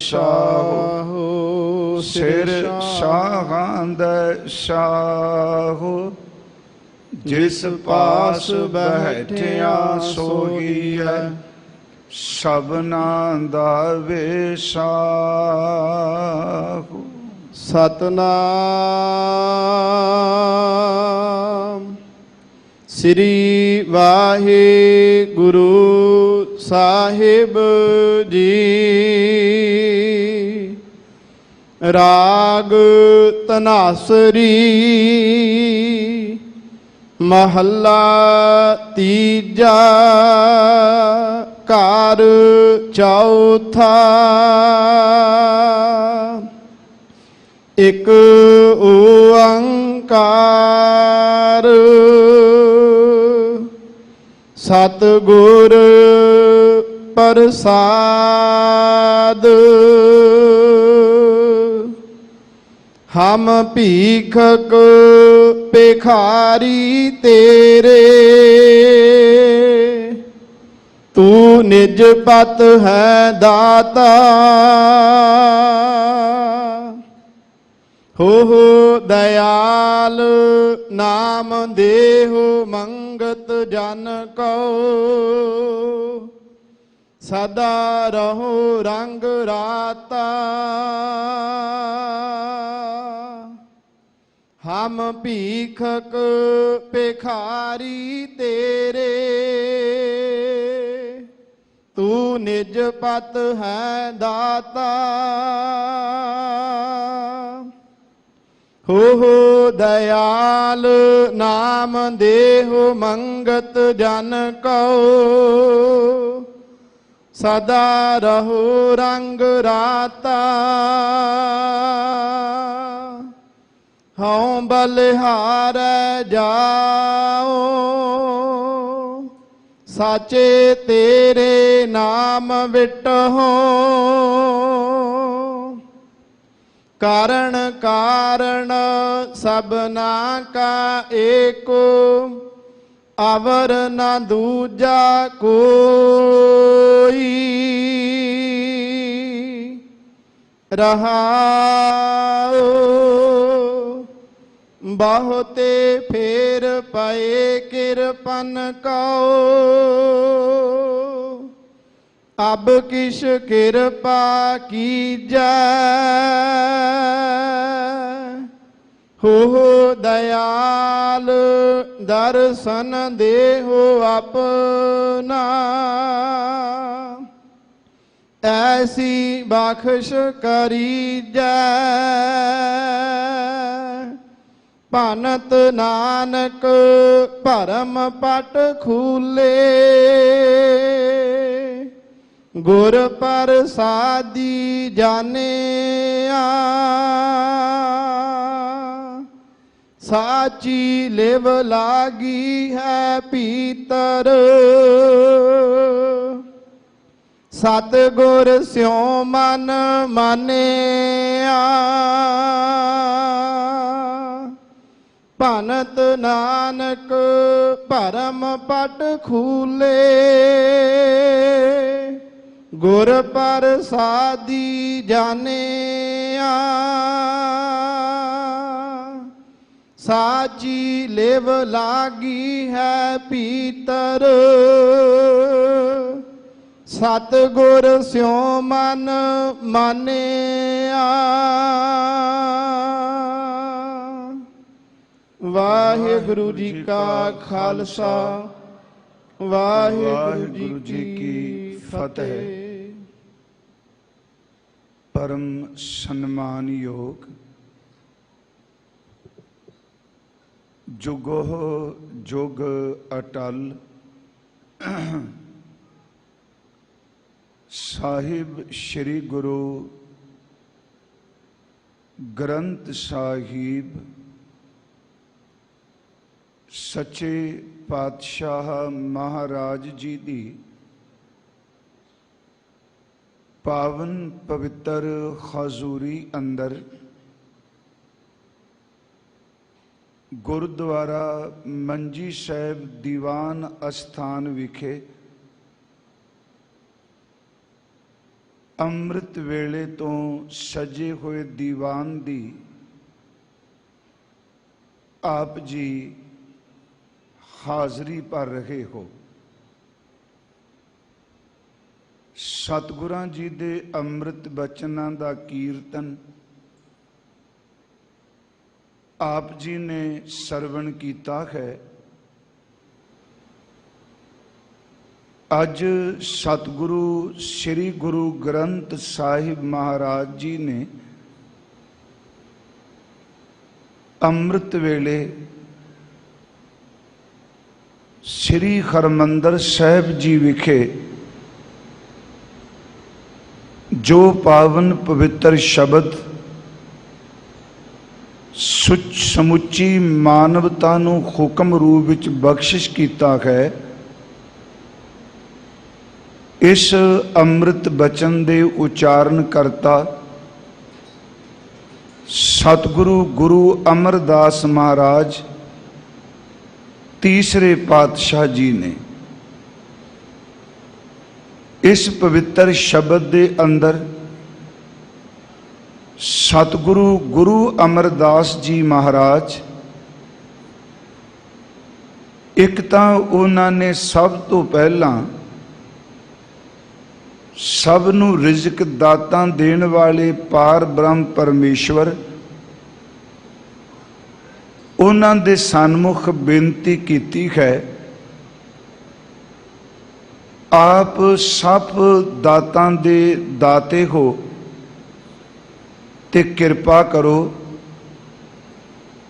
शाहो सिर शाहां दै शाहो। जिस पास बैठिया सोईऐ सबना दा वेसाहु। सतनाम श्री वाहिगुरु साहिब जी। राग तनासरी महला तीजा कार चौथा। एक ओंकार सतगुर प्रसाद। हम भीखक भिखारी तेरे तू निज पत है दाता। हो दयाल नाम देहो मंगत जन को। सदा रहो रंग राता। हम भीखक भिखारी तेरे तू निज पत है दाता। हो दयाल नाम देहो मंगत जन को। सदा रहो रंग राता। हऊँ बलिहार जाओ साचे तेरे नाम विटहो। कारण कारण सबना का एको अवर न दूजा कोई। रहाओ बहुते फेर पए किरपन कौ। अब किस कृपा कीजै। हो दयाल दर्शन देहो अपना। ऐसी बख्श करीजै भनत नानक भरम पट खूले। गुर प्रसादी जानिया साची लिव लागी है पीतर। सतगुर स्यों मन मानिया भनत नानक भरम पट खूले। गुर प्रसादी जानिया साची लिव लागी है पीतर। सतगुर स्यों मन मानिया। वाहिगुरु जी का खालसा वाहिगुरु जी की फतेह। परम सम्मान योग जुगो जुग अटल साहिब श्री गुरु ग्रंथ साहिब सच्चे पातशाह महाराज जी दी पावन पवित्र हजूरी अंदर गुरुद्वारा मंजी साहिब दीवान अस्थान विखे ਅੰਮ੍ਰਿਤ ਵੇਲੇ ਤੋਂ ਸਜੇ ਹੋਏ ਦੀਵਾਨ ਦੀ ਆਪ ਜੀ ਹਾਜ਼ਰੀ ਭਰ ਰਹੇ ਹੋ। ਸਤਿਗੁਰਾਂ ਜੀ ਦੇ ਅੰਮ੍ਰਿਤ ਬਚਨਾਂ ਦਾ ਕੀਰਤਨ ਆਪ ਜੀ ਨੇ ਸਰਵਣ ਕੀਤਾ ਹੈ। ਅੱਜ ਸਤਿਗੁਰੂ ਸ੍ਰੀ ਗੁਰੂ ਗ੍ਰੰਥ ਸਾਹਿਬ ਮਹਾਰਾਜ ਜੀ ਨੇ ਅੰਮ੍ਰਿਤ ਵੇਲੇ ਸ੍ਰੀ ਹਰਿਮੰਦਰ ਸਾਹਿਬ ਜੀ ਵਿਖੇ ਜੋ ਪਾਵਨ ਪਵਿੱਤਰ ਸ਼ਬਦ ਸਮੁੱਚੀ ਮਾਨਵਤਾ ਨੂੰ ਹੁਕਮ ਰੂਪ ਵਿੱਚ ਬਖਸ਼ਿਸ਼ ਕੀਤਾ ਹੈ, ਇਸ ਅੰਮ੍ਰਿਤ ਬਚਨ ਦੇ ਉਚਾਰਨ ਕਰਤਾ ਸਤਿਗੁਰੂ ਗੁਰੂ ਅਮਰਦਾਸ ਮਹਾਰਾਜ ਤੀਸਰੇ ਪਾਤਸ਼ਾਹ ਜੀ ਨੇ। ਇਸ ਪਵਿੱਤਰ ਸ਼ਬਦ ਦੇ ਅੰਦਰ ਸਤਿਗੁਰੂ ਗੁਰੂ ਅਮਰਦਾਸ ਜੀ ਮਹਾਰਾਜ ਇੱਕ ਤਾਂ ਉਹਨਾਂ ਨੇ ਸਭ ਤੋਂ ਪਹਿਲਾਂ ਸਭ ਨੂੰ ਰਿਜ਼ਕ ਦਾਤਾ ਦੇਣ ਵਾਲੇ ਪਾਰ ਬ੍ਰਹਮ ਪਰਮੇਸ਼ਵਰ ਉਹਨਾਂ ਦੇ ਸਨਮੁਖ ਬੇਨਤੀ ਕੀਤੀ ਹੈ, ਆਪ ਸਭ ਦਾਤਾਂ ਦੇ ਦਾਤੇ ਹੋ ਤੇ ਕਿਰਪਾ ਕਰੋ।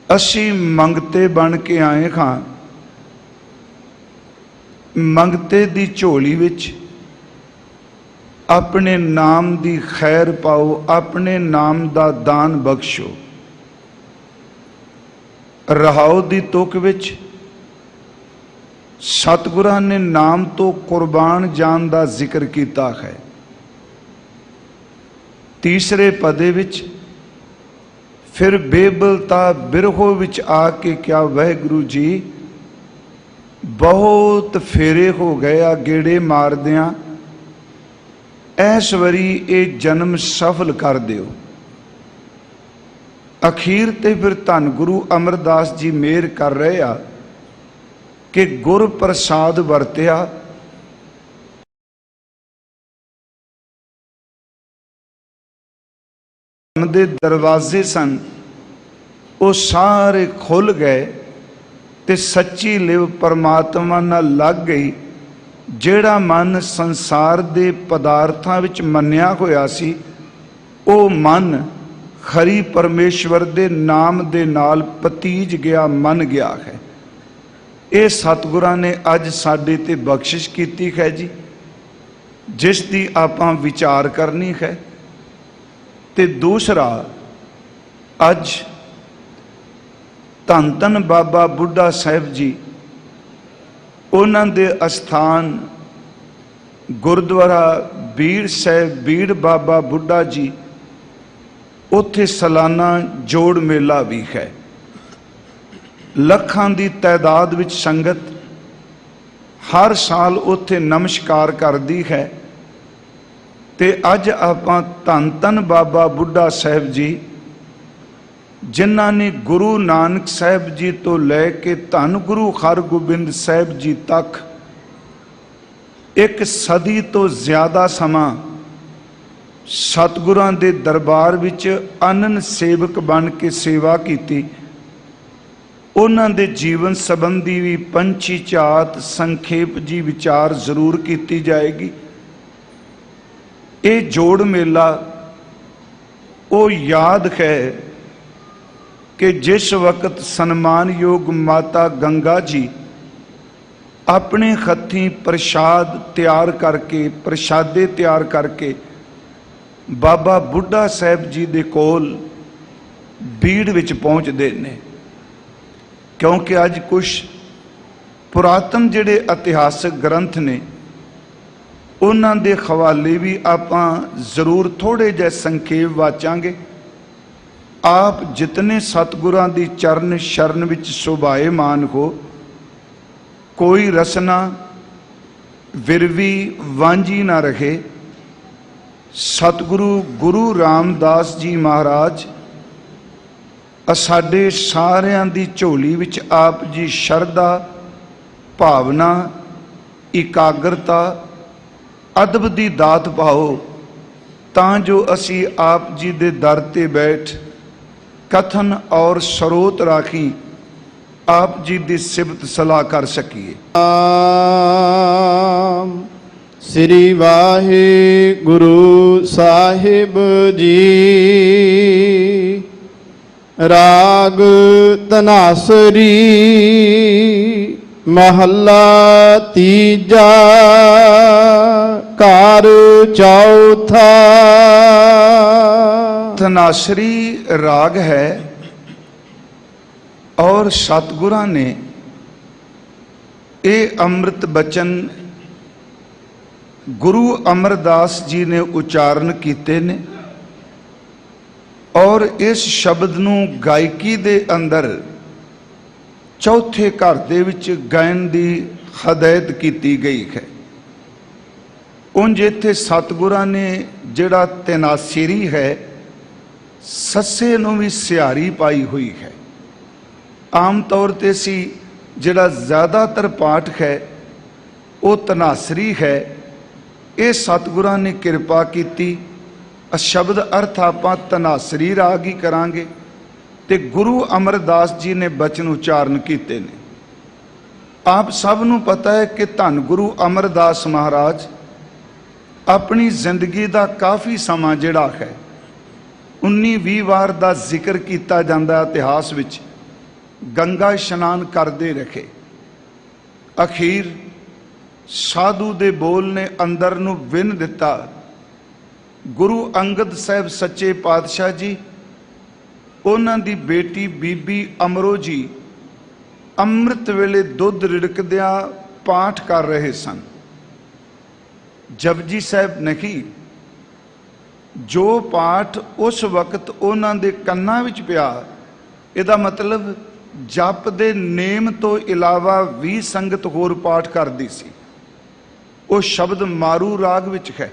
ਅਸੀਂ ਮੰਗਤੇ ਬਣ ਕੇ ਆਏ ਹਾਂ, ਮੰਗਤੇ ਦੀ ਝੋਲੀ ਵਿੱਚ ਆਪਣੇ ਨਾਮ ਦੀ ਖੈਰ ਪਾਓ, ਆਪਣੇ ਨਾਮ ਦਾ ਦਾਨ ਬਖਸ਼ੋ। ਰਹਾਉ ਦੀ ਤੁਕ ਵਿੱਚ ਸਤਿਗੁਰਾਂ ਨੇ ਨਾਮ ਤੋਂ ਕੁਰਬਾਨ ਜਾਣ ਦਾ ਜ਼ਿਕਰ ਕੀਤਾ ਹੈ। ਤੀਸਰੇ ਪਦੇ ਵਿੱਚ ਫਿਰ ਬੇਬਲਤਾ ਬਿਰਹੋ ਵਿੱਚ ਆ ਕੇ ਕਿਹਾ, ਵਾਹਿਗੁਰੂ ਜੀ ਬਹੁਤ ਫੇਰੇ ਹੋ ਗਏ ਆ ਗੇੜੇ ਮਾਰਦਿਆਂ, ਇਸ ਵਾਰੀ ਇਹ ਜਨਮ ਸਫਲ ਕਰ ਦਿਓ। ਅਖੀਰ ਤੇ ਫਿਰ ਧੰਨ ਗੁਰੂ ਅਮਰਦਾਸ ਜੀ ਮਿਹਰ ਕਰ ਰਹੇ ਆ ਕਿ ਗੁਰ ਪ੍ਰਸਾਦ ਵਰਤਿਆ। ਦੇ ਦਰਵਾਜ਼ੇ ਸਨ ਉਹ ਸਾਰੇ ਖੁੱਲ ਗਏ ਤੇ ਸੱਚੀ ਲਿਵ ਪਰਮਾਤਮਾ ਨਾਲ ਲੱਗ ਗਈ। ਜਿਹੜਾ ਮਨ ਸੰਸਾਰ ਦੇ ਪਦਾਰਥਾਂ ਵਿੱਚ ਮੰਨਿਆ ਹੋਇਆ ਸੀ, ਉਹ ਮਨ ਖਰੀ ਪਰਮੇਸ਼ਵਰ ਦੇ ਨਾਮ ਦੇ ਨਾਲ ਪਤੀਜ ਗਿਆ, ਮੰਨ ਗਿਆ ਹੈ। ਇਹ ਸਤਿਗੁਰਾਂ ਨੇ ਅੱਜ ਸਾਡੇ ਤੇ ਬਖਸ਼ਿਸ਼ ਕੀਤੀ ਹੈ ਜੀ, ਜਿਸ ਦੀ ਆਪਾਂ ਵਿਚਾਰ ਕਰਨੀ ਹੈ। ਤੇ ਦੂਸਰਾ, ਅੱਜ ਧੰਨ ਧੰਨ ਬਾਬਾ ਬੁੱਢਾ ਸਾਹਿਬ ਜੀ, ਉਹਨਾਂ ਦੇ ਅਸਥਾਨ ਗੁਰਦੁਆਰਾ ਬੀੜ ਸਾਹਿਬ, ਬੀੜ ਬਾਬਾ ਬੁੱਢਾ ਜੀ, ਉੱਥੇ ਸਾਲਾਨਾ ਜੋੜ ਮੇਲਾ ਵੀ ਹੈ। ਲੱਖਾਂ ਦੀ ਤਾਦਾਦ ਵਿੱਚ ਸੰਗਤ ਹਰ ਸਾਲ ਉੱਥੇ ਨਮਸਕਾਰ ਕਰਦੀ ਹੈ। ਤੇ ਅੱਜ ਆਪਾਂ ਧੰਨ ਧੰਨ ਬਾਬਾ ਬੁੱਢਾ ਸਾਹਿਬ ਜੀ, ਜਿਨ੍ਹਾਂ ਨੇ ਗੁਰੂ ਨਾਨਕ ਸਾਹਿਬ ਜੀ ਤੋਂ ਲੈ ਕੇ ਧੰਨ ਗੁਰੂ ਹਰਗੋਬਿੰਦ ਸਾਹਿਬ ਜੀ ਤੱਕ ਇੱਕ ਸਦੀ ਤੋਂ ਜ਼ਿਆਦਾ ਸਮਾਂ ਸਤਿਗੁਰਾਂ ਦੇ ਦਰਬਾਰ ਵਿੱਚ ਅਨੰਨ ਸੇਵਕ ਬਣ ਕੇ ਸੇਵਾ ਕੀਤੀ। ਉਹਨਾਂ ਦੇ ਜੀਵਨ ਸੰਬੰਧੀ ਵੀ ਪੰਛੀ ਝਾਤ ਸੰਖੇਪ ਜੀ ਵਿਚਾਰ ਜ਼ਰੂਰ ਕੀਤੀ ਜਾਏਗੀ। ਇਹ ਜੋੜ ਮੇਲਾ ਉਹ ਯਾਦ ਹੈ ਕਿ ਜਿਸ ਵਕਤ ਸਨਮਾਨਯੋਗ ਮਾਤਾ ਗੰਗਾ ਜੀ ਆਪਣੇ ਹੱਥੀਂ ਪ੍ਰਸ਼ਾਦ ਤਿਆਰ ਕਰਕੇ, ਪ੍ਰਸ਼ਾਦੇ ਤਿਆਰ ਕਰਕੇ ਬਾਬਾ ਬੁੱਢਾ ਸਾਹਿਬ ਜੀ ਦੇ ਕੋਲ ਬੀੜ ਵਿੱਚ ਪਹੁੰਚਦੇ ਨੇ। ਕਿਉਂਕਿ ਅੱਜ ਕੁਝ ਪੁਰਾਤਨ ਜਿਹੜੇ ਇਤਿਹਾਸਕ ਗ੍ਰੰਥ ਨੇ, ਉਹਨਾਂ ਦੇ ਹਵਾਲੇ ਵੀ ਆਪਾਂ ਜ਼ਰੂਰ ਥੋੜੇ ਜਿਹੇ ਸੰਖੇਪ ਵਾਚਾਂਗੇ। ਆਪ ਜਿਤਨੇ ਸਤਿਗੁਰਾਂ ਦੀ ਚਰਨ ਸ਼ਰਨ ਵਿੱਚ ਸ਼ੋਭਾਏਮਾਨ ਹੋ, ਕੋਈ ਰਸਨਾ ਵਿਰਵੀ ਵਾਂਝੀ ਨਾ ਰਹੇ। सतगुरु गुरु रामदास जी महाराज साडे सारियां दी झोली विच आप जी शरधा भावना इकाग्रता अदब दी दात पाओ तां जो असी आप जी दे दर ते बैठ कथन और सरोत राखी आप जी दी सिबत सलाह कर सकीए। श्री वाहिगुरु साहिब जी। राग तनासरी महला तीजा कार चौथा। तनासरी राग है और सतगुरां ने ये अमृत बचन गुरु अमरदास जी ने उच्चारण किए ने और इस शब्द नूं गायकी दे अंदर चौथे घर दे विच गायन की हदायत की गई है। उंज इत्थे सतगुरां ने जिहड़ा तनासिरी है सस्से नूं भी सिहारी पाई हुई है। आम तौर ते सी जिहड़ा ज़्यादातर पाठ है वो तनासरी है। ये सतगुरां ने किरपा की शब्द अर्थ आपां तनासरी राग ही करांगे ते गुरु अमरदास जी ने बचन उच्चारण किए ने। आप सब नूं पता है कि धन गुरु अमरदास महाराज अपनी जिंदगी का काफ़ी समा जिहड़ा है 19-20 वार का जिक्र किया जाता इतिहास विच गंगा इशनान करते रखे। अखीर साधु दे बोल ने अंदर नूं विन दिता। गुरु अंगद साहब सच्चे पातशाह जी उन्हां दी बेटी बीबी अमरो जी अमृत वेले दुध रिड़कदिया पाठ कर रहे सन। जपजी साहब नहीं जो पाठ उस वक्त उन्हां दे कन्नां विच पिया इहदा मतलब जप दे नेम तो इलावा भी संगत होर पाठ करदी सी। वो शब्द मारू राग विच है।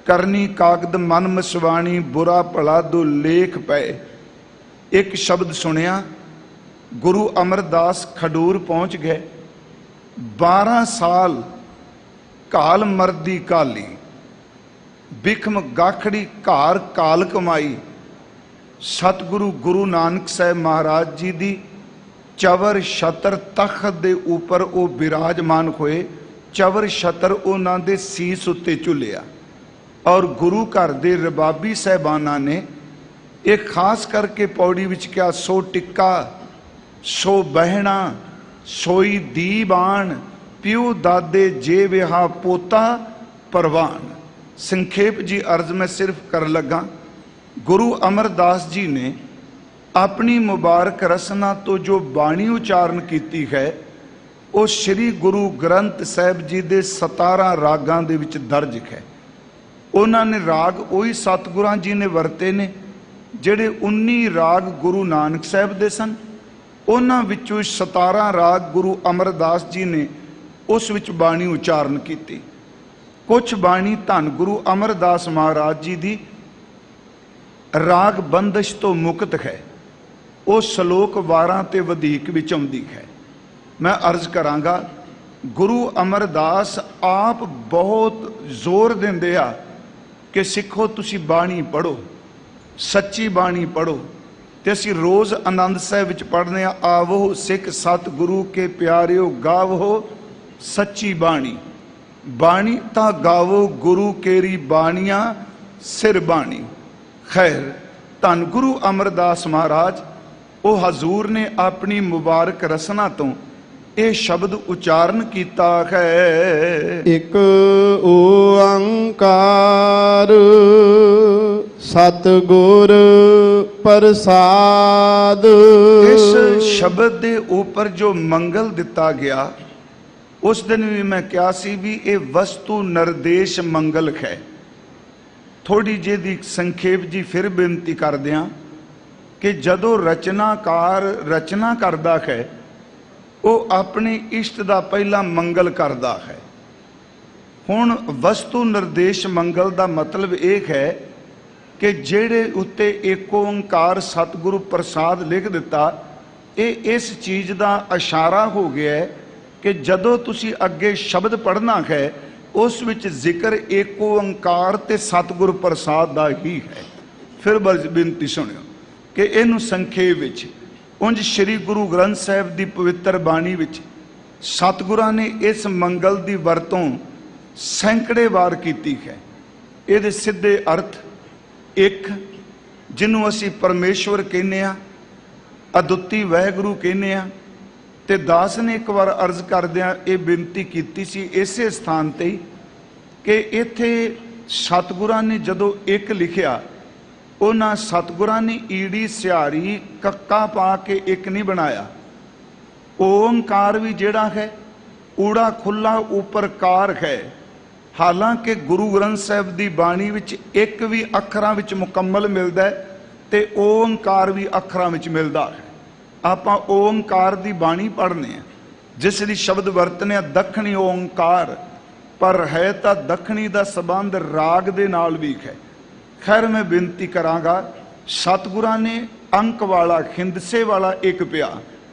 करनी कागद मन मसवाणी बुरा भला दो लेख पे। एक शब्द सुनिया गुरु अमरदास खडूर पहुंच गए। 12 साल काल मरदी काली बिखम गाखड़ी कार काल कमाई। सतगुरु गुरु नानक साहब महाराज जी दी चवर छतर तख्त दे ऊपर वो विराजमान होए। चवर छतर उन्हां दे सीस उत्ते झुलिया और गुरु घर दे रबाबी साहबाना ने एक खास करके पौड़ी विच क्या सो टिक्का सो बहना सोई दी बाण प्यू दादे जे विहा पोता परवान। संखेप जी अर्ज मैं सिर्फ कर लगा। गुरु अमरदास जी ने अपनी मुबारक रसना तो जो बाणी उच्चारण की है वो श्री गुरु ग्रंथ साहब जी दे 17 रागां दे विच दर्ज है। उन्होंने राग उही सतगुरां जी ने वरते ने जिहड़े 19 राग गुरु नानक साहब दे सन। उन्हां विचों 17 राग गुरु अमरदास जी ने उस विच बाणी उच्चारण की। कुछ बाणी धन गुरु अमरदास महाराज जी दी राग बंदिश तो मुक्त है। वो श्लोक 12 ते वधीक विच आउंदी है। मैं अर्ज करांगा गुरु अमरदास आप बहुत जोर देंदे आ कि सिखो तुसी बाणी पढ़ो सच्ची बाणी पढ़ो। ते असी रोज़ आनंद साहिब विच पढ़ने आवो सिख सत गुरु के प्यारिओ गावो सच्ची बाणी। बाणी ता गावो गुरु केरी बाणियां सिर बाणी। खैर धन गुरु अमरदास महाराज वो हजूर ने अपनी मुबारक रसना तो ये शब्द उच्चारण किया है। एक ओंकार सतगुर प्रसाद। इस शब्द के ऊपर जो मंगल दिता गया उस दिन भी मैं क्या सी भी ये वस्तु निर्देश मंगल है। थोड़ी जी संखेप जी फिर बेनती कर दिया कि जदों रचनाकार रचना करता है वो अपने इष्ट का पहला मंगल करता है। हुण वस्तु निर्देश मंगल का मतलब एक है कि जेड़े उत्ते एक ओंकार सतगुरु प्रसाद लिख दिता, ये इस चीज़ का इशारा हो गया है कि जदों तुसी अगे शब्द पढ़ना है उस विच जिक्र एक ओंकार ते सतगुरु प्रसाद का ही है। फिर बेनती सुनियो कि इनू संखेप विच उंज श्री गुरु ग्रंथ साहिब की पवित्र बाणी विच सतगुरां ने इस मंगल की वरतों सैकड़े वार की है। ये सीधे अर्थ एक, जिन्हों असी परमेश्वर कहने आ, अदुੱਤੀ वाहिगुरू कहने आ, ते दास ने एक बार अर्ज करदियां ये बेनती की सी इसे स्थान ते कि इत्थे सतगुरां ने जदों एक लिखिया, उन्हां सतगुरां ने ईड़ी सिहारी कक्का पा के एक नहीं बनाया। ओंकार भी जिहड़ा है ऊड़ा खुला ऊपर कार है। हालांकि गुरु ग्रंथ साहिब की बाणी विच एक भी अखरां विच मुकम्मल मिलता है ते ओंकार भी अखरां विच मिलता है। आपां ओंकार की बाणी पढ़ने हैं जिस दी शब्द वरतने दखणी ओंकार, पर है तो दखणी का संबंध राग दे नाल भी है। खैर मैं बेनती करांगा, सतगुरां ने अंक वाला खिंदसे वाला एक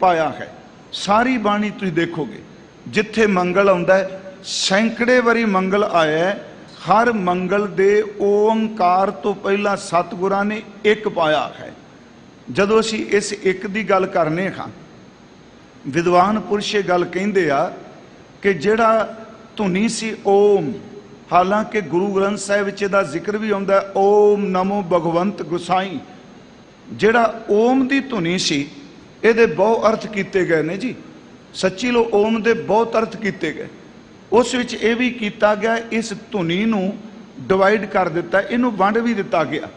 पाया है। सारी बाणी तुसीं देखोगे जिथे मंगल आउंदा है सैकड़े वारी मंगल आया है। हर मंगल दे ओंकार तो पहला सतगुरां ने एक पाया है। जदों असी इस एक दी गल करने हाँ, विद्वान पुरुष ये गल कहिंदे आ कि जिहड़ा धुनी सी ओम, हालांकि गुरु ग्रंथ साहिब विच इहदा जिक्र भी आउंदा है ओम नमो भगवंत गुसाई। जिहड़ा ओम दी धुनी सी इहदे बहुत अर्थ किए गए ने जी, सच्ची लो ओम दे बहुत अर्थ किए गए। उस विच ये भी किया गया, इस धुनी नूं डिवाइड कर दिता, इनू वंड भी दिता गया।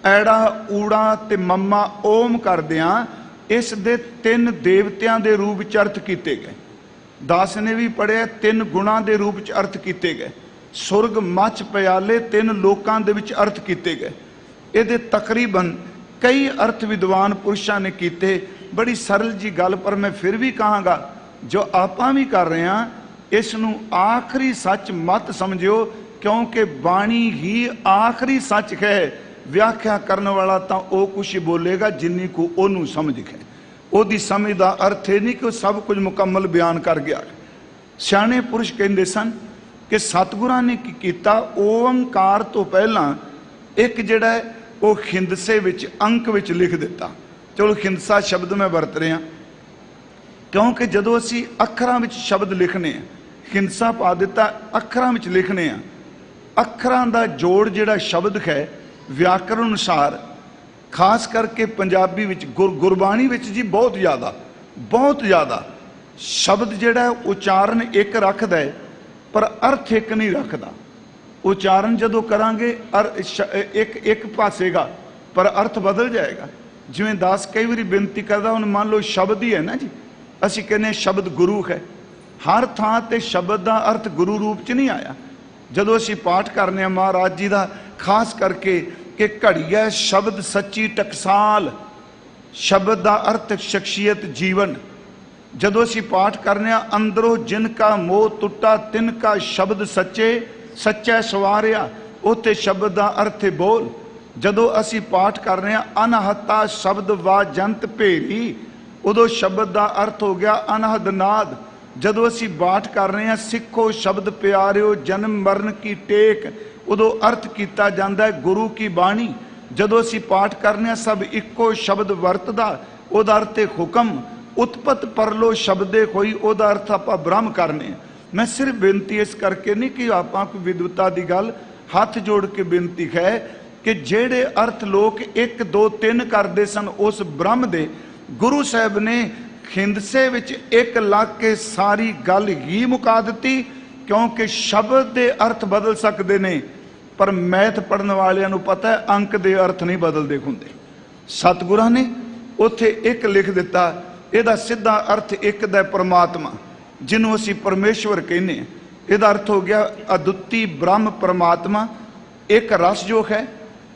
ऐड़ा ऊड़ा ते मम्मा ओम करदियां इस दे तीन देवतियां दे रूप च अर्थ किए गए। दास ने भी पढ़िया तीन गुणां दे रूप च अर्थ किए गए। सुरग मच प्याले तीन लोकां दे विच अर्थ किए गए। ये तकरीबन कई अर्थ विद्वान पुरुषों ने किए। बड़ी सरल जी गल, पर मैं फिर भी कहांगा जो आपां भी कर रहे हैं इसनूं आखिरी सच मत समझियो, क्योंकि बाणी ही आखिरी सच है। व्याख्या करने वाला तो वह कुछ बोलेगा जिन्नी को ओनू समझ है। ओदी समझ का अर्थ ये नहीं कि सब कुछ मुकम्मल बयान कर गया। सियाणे पुरुष कहते सन कि सतगुरां ने की कीता, ओंकार तो पहला एक जिहड़ा है वो खिंदसे विच अंक विच लिख दिता। चलो खिंदसा शब्द मैं वरत रहा क्योंकि जदों असी अखरां विच शब्द लिखने हैं, खिंदसा पा दिता अखरां विच लिखने हैं। अखरां दा जोड़ जिहड़ा शब्द है व्याकरण अनुसार, खास करके पंजाबी विच गुरबाणी विच जी बहुत ज़्यादा शब्द जिहड़ा है उच्चारण एक रखदा है पर अर्थ एक नहीं रखदा। उच्चारण जदों करांगे एक पासेगा पर अर्थ बदल जाएगा। जिवें दास कई बारी बेनती करदा, हुण मान लो शब्द ही है ना जी, असीं कहने शब्द गुरु है, हर थां ते शब्द का अर्थ गुरु रूप च नहीं आया। जदों असीं पाठ करने महाराज जी का खास करके कि घड़िया शब्द सच्ची टकसाल, शब्द का अर्थ शख्सियत जीवन। जदों असीं पाठ करने अंदरों जिनका मोह टुटा तिनका शब्द सच्चे सच्चा सवारिया, उत्थे शब्द का अर्थ है बोल। जदों असीं पाठ करने अनहता शब्द वा जंत भेरी, उदों शब्द का अर्थ हो गया अनहद नाद। जदों असीं पाठ कर रहे हैं सिखो शब्द प्यारिओ जन्म मरण की टेक, उदों अर्थ किया जाता है गुरु की बाणी। जदों असीं पाठ करने सब इक्को शब्द वरतदा, उहदा अर्थ है हुक्म। उत्पत परलो शब्दे कोई, उहदा अर्थ आपां ब्रह्म करने। मैं सिर्फ बेनती इस करके नहीं कि आपां कोई विद्वता की गल, हाथ जोड़ के बेनती है कि जेड़े अर्थ लोग एक दो तीन करते सन उस ब्रह्म दे, गुरु साहब ने खिंदसे विच एक लग के सारी गल ही मुका दी। क्योंकि शब्द के अर्थ बदल सकते हैं पर मैथ पढ़ने वालियां नूं पता है अंक के अर्थ नहीं बदलते होंदे। सतगुरां ने उत्थे एक लिख दिता, इहदा सीधा अर्थ एक दा परमात्मा जिन्हों असीं परमेश्वर कहने। इहदा अर्थ हो गया अदुੱਤੀ ब्रह्म परमात्मा, एक रस जो है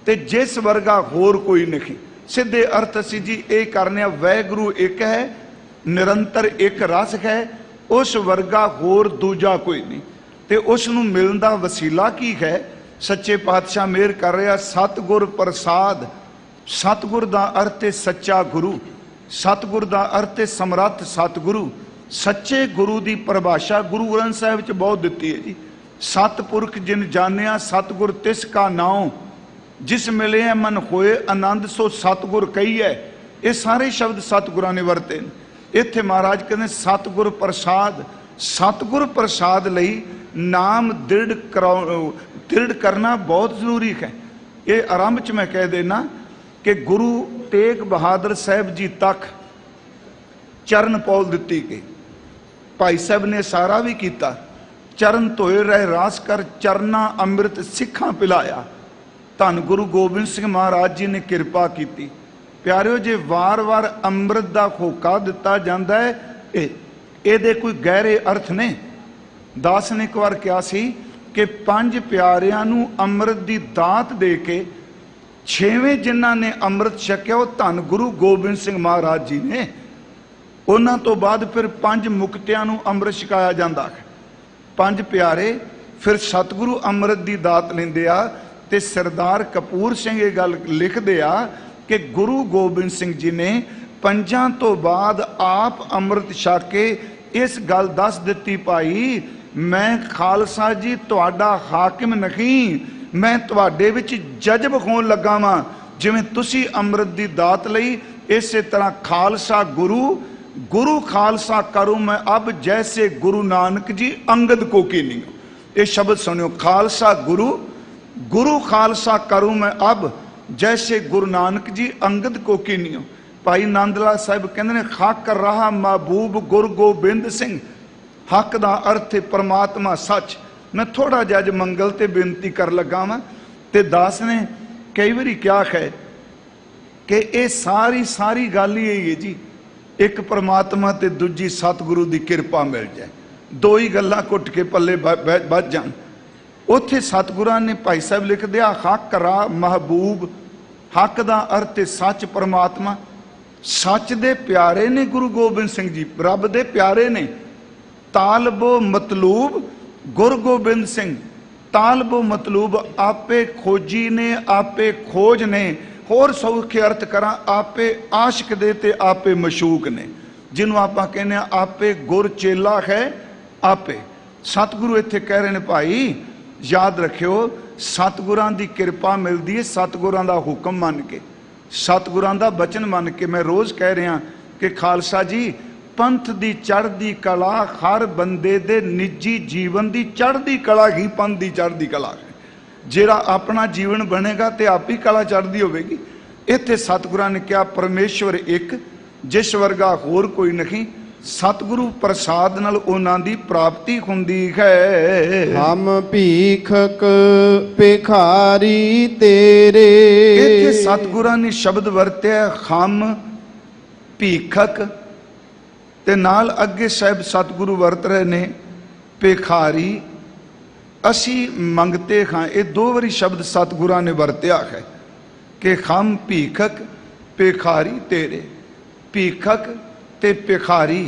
ते जिस वर्गा होर कोई नहीं। सीधे अर्थ असीं जी ये करने वाहिगुरू एक है, निरंतर एक रस है, उस वर्गा होर दूजा कोई नहीं। ਤੇ ਉਸ ਨੂੰ ਮਿਲਣ ਦਾ ਵਸੀਲਾ ਕੀ ਹੈ? ਸੱਚੇ ਪਾਤਸ਼ਾਹ ਮਿਹਰ ਕਰ ਰਿਹਾ, ਸਤਿਗੁਰ ਪ੍ਰਸਾਦ। ਸਤਿਗੁਰ ਦਾ ਅਰਥ ਹੈ ਸੱਚਾ ਗੁਰੂ, ਸਤਿਗੁਰ ਦਾ ਅਰਥ ਹੈ ਸਮਰੱਥ ਸਤਿਗੁਰੂ। ਸੱਚੇ ਗੁਰੂ ਦੀ ਪਰਿਭਾਸ਼ਾ ਗੁਰੂ ਗ੍ਰੰਥ ਸਾਹਿਬ ਵਿੱਚ ਬਹੁਤ ਦਿੱਤੀ ਹੈ ਜੀ। ਸਤਿਪੁਰਖ ਜਿਨ ਜਾਣਿਆ ਸਤਿਗੁਰ ਤਿਸ ਕਾ ਨਾਉ, ਜਿਸ ਮਿਲਿਆ ਮਨ ਹੋਏ ਆਨੰਦ ਸੋ ਸਤਿਗੁਰ ਕਹੀਐ। ਇਹ ਸਾਰੇ ਸ਼ਬਦ ਸਤਿਗੁਰਾਂ ਨੇ ਵਰਤੇ ਨੇ। ਇੱਥੇ ਮਹਾਰਾਜ ਕਹਿੰਦੇ ਸਤਿਗੁਰ ਪ੍ਰਸਾਦ। ਸਤਿਗੁਰ ਪ੍ਰਸਾਦ ਲਈ ਨਾਮ ਦ੍ਰਿੜ ਕਰਨਾ ਬਹੁਤ ਜ਼ਰੂਰੀ ਹੈ। ਇਹ ਆਰੰਭ 'ਚ ਮੈਂ ਕਹਿ ਦੇਣਾ ਕਿ ਗੁਰੂ ਤੇਗ ਬਹਾਦਰ ਸਾਹਿਬ ਜੀ ਤੱਕ ਚਰਨ ਪੌਲ ਦਿੱਤੀ ਗਈ। ਭਾਈ ਸਾਹਿਬ ਨੇ ਸਾਰਾ ਵੀ ਕੀਤਾ, ਚਰਨ ਧੋਏ ਰਹਿ ਰਾਸ ਕਰ ਚਰਨਾ ਅੰਮ੍ਰਿਤ ਸਿੱਖਾਂ ਪਿਲਾਇਆ। ਧੰਨ ਗੁਰੂ ਗੋਬਿੰਦ ਸਿੰਘ ਮਹਾਰਾਜ ਜੀ ਨੇ ਕਿਰਪਾ ਕੀਤੀ। ਪਿਆਰਿਓ, ਜੇ ਵਾਰ-ਵਾਰ ਅੰਮ੍ਰਿਤ ਦਾ ਹੋਕਾ ਦਿੱਤਾ ਜਾਂਦਾ ਹੈ, ਇਹਦੇ ਕੋਈ ਗਹਿਰੇ ਅਰਥ ਨੇ। ਦਾਸ ਨੇ ਇੱਕ ਵਾਰ ਕਿਹਾ ਸੀ ਕਿ 5 ਪਿਆਰਿਆਂ ਨੂੰ ਅੰਮ੍ਰਿਤ ਦੀ ਦਾਤ ਦੇ ਕੇ 6ਵੇਂ ਜਿਨ੍ਹਾਂ ਨੇ ਅੰਮ੍ਰਿਤ ਛਕਿਆ ਉਹ ਧੰਨ ਗੁਰੂ ਗੋਬਿੰਦ ਸਿੰਘ ਮਹਾਰਾਜ ਜੀ ਨੇ। ਉਹਨਾਂ ਤੋਂ ਬਾਅਦ ਫਿਰ 5 ਮੁਕਤਿਆਂ ਨੂੰ ਅੰਮ੍ਰਿਤ ਛਕਾਇਆ ਜਾਂਦਾ ਹੈ। 5 ਪਿਆਰੇ ਫਿਰ ਸਤਿਗੁਰੂ ਅੰਮ੍ਰਿਤ ਦੀ ਦਾਤ ਲੈਂਦੇ ਆ। ਤੇ ਸਰਦਾਰ ਕਪੂਰ ਸਿੰਘ ਇਹ ਗੱਲ ਲਿਖਦੇ ਆ ਕਿ ਗੁਰੂ ਗੋਬਿੰਦ ਸਿੰਘ ਜੀ ਨੇ 5 ਤੋਂ ਬਾਅਦ ਆਪ ਅੰਮ੍ਰਿਤ ਛਕ ਕੇ ਇਸ ਗੱਲ ਦੱਸ ਦਿੱਤੀ, ਭਾਈ ਮੈਂ ਖਾਲਸਾ ਜੀ ਤੁਹਾਡਾ ਹਾਕਿਮ ਨਹੀਂ, ਮੈਂ ਤੁਹਾਡੇ ਵਿੱਚ ਜਜ਼ਬ ਹੋਣ ਲੱਗਾ ਵਾਂ। ਜਿਵੇਂ ਤੁਸੀਂ ਅੰਮ੍ਰਿਤ ਦੀ ਦਾਤ ਲਈ, ਇਸੇ ਤਰ੍ਹਾਂ ਖਾਲਸਾ गुरु खालसा करूं मैं अब जैसे गुरु नानक जी अंगद को कीनी। ये शब्द सुनियो, खालसा गुरु खालसा करूं मैं अब जैसे गुरु नानक जी अंगद को कीनियो। भाई नंद लाल साहिब कहते हैं हक रहा महबूब गुरु गोबिंद सिंह। हक का अर्थ है परमात्मा सच। मैं थोड़ा जिहा अज मंगल ते बेनती कर लगा वां ते दास ने कई बारी क्या है कि ये सारी गल ही है जी, एक परमात्मा ते दूजी सतगुरु की किरपा मिल जाए, दो ही गल्लां घुट के पल्ले बच जान। उत्थे सतगुरां ने भाई साहब लिख दिया हक रा महबूब। हक का अर्थ है सच, परमात्मा। सच दे प्यारे ने गुरु गोबिंद सिंह जी, रब दे प्यारे ने। तालबो मतलूब गुरु गोबिंद सिंह। तालबो मतलूब आपे खोजी ने, आपे खोज ने। होर सौखे अर्थ करा, आपे आशिक दे ते आपे मशूक ने। जिन्हों आप कहने आपे गुर चेला है, आपे सतगुरु इत्थे कह रहे हैं भाई याद रखियो, सतगुरां दी किरपा मिलती है सतगुरां दा हुक्म मन के, सतगुरां दा बचन मन के। मैं रोज़ कह रहा कि खालसा जी पंथ दी चढ़दी कला हर बंदे दे निजी जीवन दी चढ़दी कला ही पंथ दी चढ़दी कला है। जेड़ा अपना जीवन बनेगा तो आप ही कला चढ़ती होगी। इत्थे सतगुरां ने कहा परमेश्वर एक, जिस वर्गा होर कोई नहीं। सतगुरु प्रसाद नाल उन्हां दी प्राप्ति हुंदी है। हम भीखक भिखारी तेरे। इत्थे सतगुरां ने शब्द वरत्या हम भीखक ते नाल अगे साहिब सतगुरु वरत रहे ने भिखारी। असी मंगते हाँ, ये 2 बारी शब्द सतगुरां ने वरत्या है कि हम भीखक भिखारी तेरे। भीखक ते भिखारी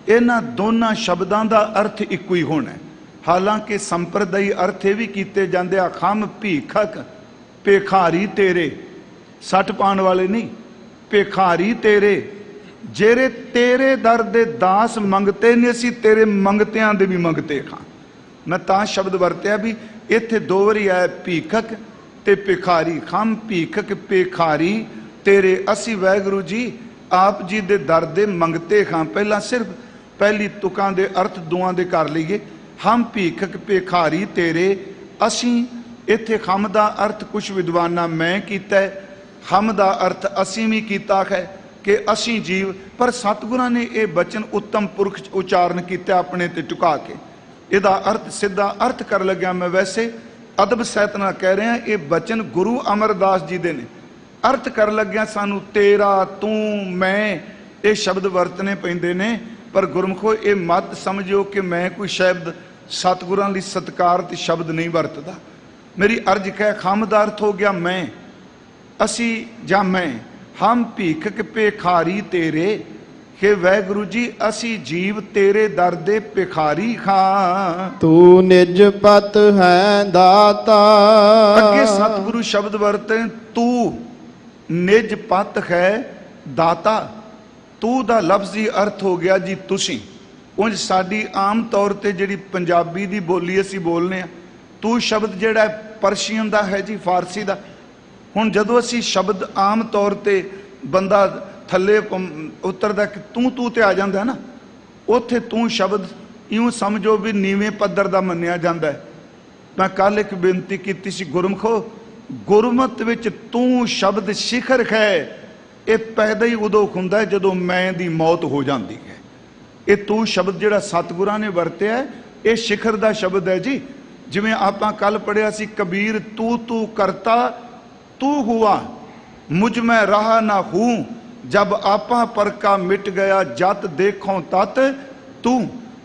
इन्हां दोनों शब्दों का अर्थ इको ही होना है। हालांकि संप्रदायी अर्थ ये भी किए जाते हैं हम भीखक भिखारी तेरे, सट पाने वाले नहीं, भिखारी तेरे जेरे तेरे दर दे दास मंगते ने, असी तेरे मंगतियां दे भी मंगते हाँ। मैं ता शब्द वरत्या भी इत्थे 2 बारी आया भीखक ते भिखारी। हम भीखक भिखारी तेरे, असी वाहिगुरू जी आप जी दे दर दे मंगते हाँ। पहला सिर्फ पहली तुकां दे अर्थ दुआं दे कर लीए। हम भीखक भिखारी तेरे। असी इत्थे हम दा अर्थ कुछ विद्वाना मैं कीता है, हम दा अर्थ असी भी कीता है कि असी जीव। पर सतगुरां ने यह बचन उत्तम पुरख उचारण किया अपने ते टुका के। ਇਹਦਾ अर्थ सीधा अर्थ कर लग्या मैं वैसे अदब सहित नाल कह रहा, ये बचन गुरु अमरदास जी दे ने। अर्थ कर लग्या सानू तेरा तू मैं ये शब्द वरतने पैंदे ने, पर गुरमुखो ये मत समझो कि मैं कोई शब्द सतगुरां लई सत्कारत शब्द नहीं वरतदा। मेरी अर्ज कह खम दा अर्थ हो गया मैं, असी जां मैं। हम भीखक भिखारी तेरे। कि वैगुरु जी असी जीव तेरे दर दे भिखारी खां। तू निज पत है दाता। अगे सतगुरु शब्द वरते तू निज पत है दाता। तू दा लफ्जी अर्थ हो गया जी तुसी। उंज साडी आम तौर ते जिहड़ी पंजाबी दी बोली असी बोलने आ, तू शब्द जिहड़ा परशियन दा है जी, फारसी दा। हुण जदों असी शब्द आम तौर ते बंदा थले उतरदा तू तू ते आ जांदा ना, उत्थे तू शब्द इउं समझो भी नीवें पद्धर दा मन्निया जांदा है। मैं कल एक बेनती कीती सी, गुरमुखो गुरमत विच तू शब्द शिखर है, ये पैदा ही उदों हुंदा है जदों मैं दी मौत हो जाती है। ये तू शब्द जिहड़ा सतगुरां ने वरतिया है, ये शिखर दा शब्द है जी। जिवें आपां कल पढ़िया सी, कबीर तू तू करता तू हुआ, मुझ में रहा ना हूं, जब आपा पर का मिट गया जत देखों तत तू।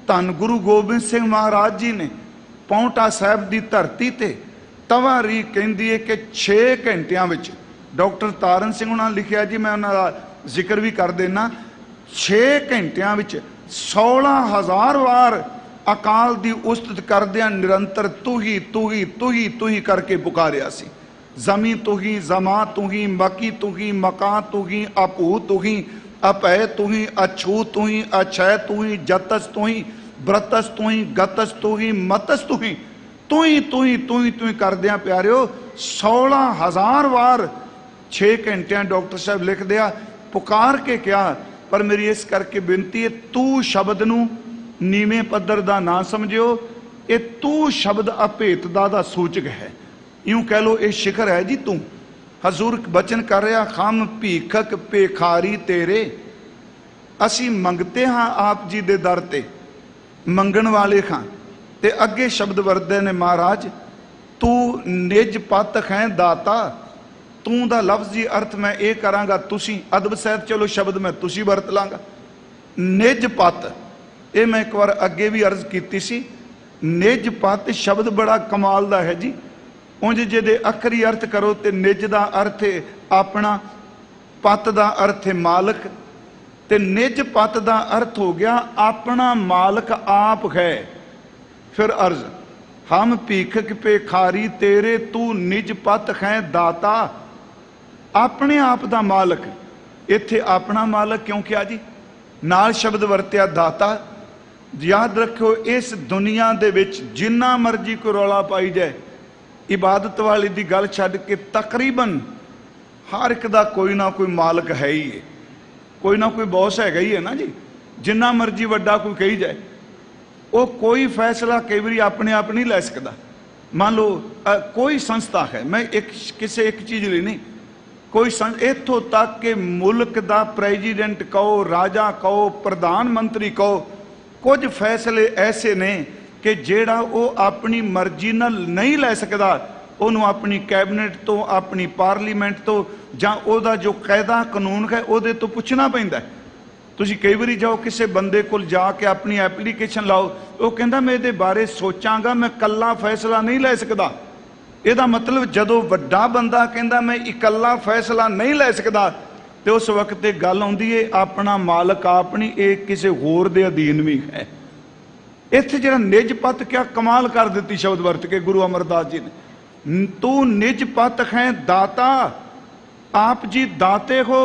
धन गुरु गोबिंद सिंह महाराज जी ने पौंटा साहब की धरती ते तवा री कहती है कि 6 घंटिया विच, डॉक्टर तारन सिंह उन्होंने लिखिया जी, मैं उन्होंने जिक्र भी कर देना, 6 घंटिया विच 16,000 वार अकाल की उस्तत करदियां निरंतर तू ही तू ही तू ही तू ही करके पुकारिया सी। जमी तू ही, जमा तू ही, मकी तू ही, मका तू ही, अपू तू ही, अपय तू ही, अछू तू ही, अछय तू ही, जतस तू ही, ब्रतस तू ही, गतस तू ही, मतस तू ही, तू ही तू ही तू ही तू ही करदियां प्यारिओ 16,000 वार 6 घंटिया डॉक्टर साहब लिख दिया पुकार के क्या। पर मेरी इस करके बेनती है, तू शब्द नूं नीवें पद्धर दा ना समझियो, ये तू शब्द अभेतता दा सूचक है। यूं कह लो ये शिखर है जी। तू हजूर बचन कर रहा, खम भीखक पेखारी तेरे, असी मंगते हाँ आप जी दे दर ते, मंगण वाले खां। ते अगे शब्द वरदे ने महाराज, तू निज पत है दाता। तू दा लफ्जी अर्थ मैं ये करांगा तुसी, अदब सहित चलो शब्द मैं तुसी वरत लांगा। निज पत, ये मैं एक बार अगे भी अर्ज की सी, निज पत शब्द बड़ा कमाल दा है जी। उंज जे अखरी अर्थ करो तो निज दा अर्थ है अपना, पत दा अर्थ है मालक, ते निज पत दा अर्थ हो गया अपना मालक आप है। फिर अर्ज, हम भीखक पेखारी तेरे, तू निज पत है दाता। अपने आप दा मालक, इत्थे अपना मालक क्यों किया जी, नाल शब्द वरत्या दाता। याद रखो इस दुनिया दे विच जिन्ना मर्जी कोई रौला पाई जाए, इबादत वाली दी गल छड्ड के तकरीबन हर एक दा कोई ना कोई मालक है ही है, कोई ना कोई बॉस हैगा ही है ना जी। जिन्ना मर्जी वड्डा कोई कही जाए, वो कोई फैसला कई बार अपने आप नहीं लै सकता। मान लो कोई संस्था है, मैं एक किसी एक चीज़ ਲਈ नहीं, कोई इत्थों तक कि मुल्क का प्रेजिडेंट कहो, राजा कहो, प्रधानमंत्री कहो, कुछ फैसले ऐसे ने कि जेड़ा वो अपनी मर्जी नाल नहीं लै सकता, उन्होंने अपनी कैबिनेट तो, अपनी पार्लीमेंट तो, जां ओदा जो कायदा कानून है उहदे तो पुछना पैंदा है। तुसीं कई बारी जाओ किसी बंदे कोल जाके अपनी एप्लीकेशन लाओ, वो कहंदा मैं इहदे बारे सोचांगा, मैं कल्ला फैसला नहीं लै सकदा। इहदा मतलब जदों वड्डा बंदा कहंदा मैं इकल्ला फैसला नहीं लै सकदा, तो उस वक्त गल आउंदी है अपना मालक आप नहीं, ये किसी होर दे अधीन भी है। इत्थे जिहड़ा निज पत क्या कमाल कर दी शब्द वरत के गुरु अमरदास जी ने, तू निज पत है दाता। आप जी दाते हो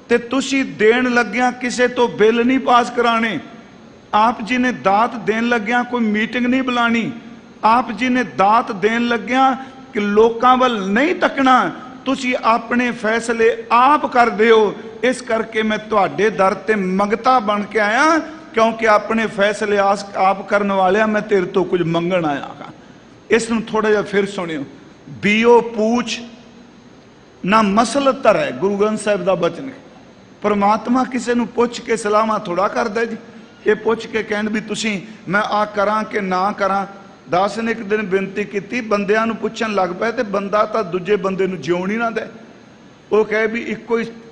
ते तुसी देन लग्या किसे तो बिल नहीं पास कराने, आप जी ने दात देन लग्या कोई मीटिंग नहीं बुलानी, आप जी ने दात देन लग्या कि लोकां वल नहीं तकना, तुसी अपने फैसले आप कर दिओ। इस करके मैं तुहाडे दर ते मंगता बन के आया, क्योंकि अपने फैसले आप करने वाले मैं तेरे तो कुछ मंगण आया हाँ। इसनूं थोड़ा जिहा फिर सुनियो, बीओ पूछ ना मसलत धरै, गुरु ग्रंथ साहिब दा बचन है। परमात्मा किसी नूं पुछ के सलामा थोड़ा करदा जी, ये पुछ के कहण भी तुसीं मैं आ करां कि ना करां। दास ने एक दिन बेनती की, बंदियां नूं पुछण लग पए ते बंदा तां दूजे बंदे नूं जिउण ही ना दे। वो कहे भी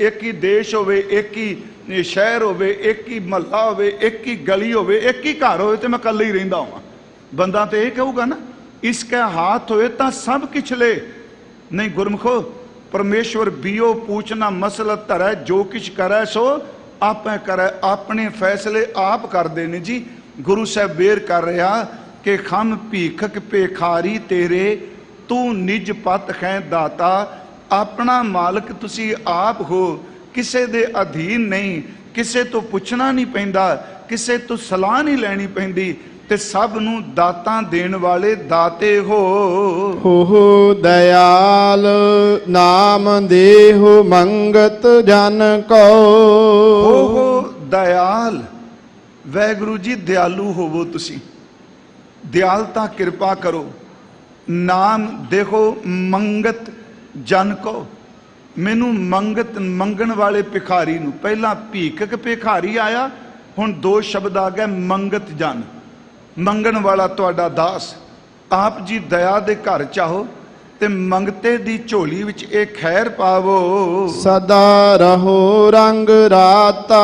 एक ही देश होवे, एक ही शहर होवे, एक ही महला होवे, एक ही गली होवे, एक ही घर होवे, तो मैं कल्ले ही रहिंदा होवां। बंदा तो यह कहूगा ना इसका हाथ होए तो सब किछ ले। नहीं गुरमुखो, परमेश्वर बीओ पूछना मसलत धरै, जो किछ करै सो ਆਪੇ ਕਰੇ, ਆਪਣੇ ਫੈਸਲੇ ਆਪ ਕਰਦੇ ਨੇ ਜੀ। ਗੁਰੂ ਸਾਹਿਬ ਬੇਰ ਕਰ ਰਿਹਾ ਕਿ ਖਮ ਭੀਖਕ ਭੇਖਾਰੀ ਤੇਰੇ, ਤੂੰ ਨਿਜ ਪਤ ਹੈ ਦਾਤਾ। ਆਪਣਾ ਮਾਲਕ ਤੁਸੀਂ ਆਪ ਹੋ, ਕਿਸੇ ਦੇ ਅਧੀਨ ਨਹੀਂ, ਕਿਸੇ ਤੋਂ ਪੁੱਛਣਾ ਨਹੀਂ ਪੈਂਦਾ, ਕਿਸੇ ਤੋਂ ਸਲਾਹ ਨਹੀਂ ਲੈਣੀ ਪੈਂਦੀ, ਤੇ ਸਭ ਨੂੰ ਦਾਤਾਂ ਦੇਣ ਵਾਲੇ ਦਾਤੇ ਹੋ। ਹੋ ਦਇਆਲ ਨਾਮ ਦੇਹੁ ਮੰਗਤ ਜਨ ਕੋ। ਹੋ ਦਇਆਲ, ਵਾਹਿਗੁਰੂ ਜੀ ਦਿਆਲੂ ਹੋਵੋ ਤੁਸੀਂ, ਦਿਆਲਤਾ ਕਿਰਪਾ ਕਰੋ। ਨਾਮ ਦੇਖੋ ਮੰਗਤ ਜਨ ਕੋ, ਮੈਨੂੰ ਮੰਗਤ ਮੰਗਣ ਵਾਲੇ ਭਿਖਾਰੀ ਨੂੰ, ਪਹਿਲਾਂ ਭੀਖਕ ਭਿਖਾਰੀ ਆਇਆ, ਹੁਣ ਦੋ ਸ਼ਬਦ ਆ ਗਏ ਮੰਗਤ ਜਨ, ਮੰਗਣ ਵਾਲਾ ਤੁਹਾਡਾ ਦਾਸ। ਆਪ ਜੀ ਦਇਆ ਦੇ ਘਰ ਚਾਹੋ ਤੇ ਮੰਗਤੇ ਦੀ ਝੋਲੀ ਵਿੱਚ ਇਹ ਖੈਰ ਪਾਵੋ। ਸਦਾ ਰਹੋ ਰੰਗ ਰਾਤਾ।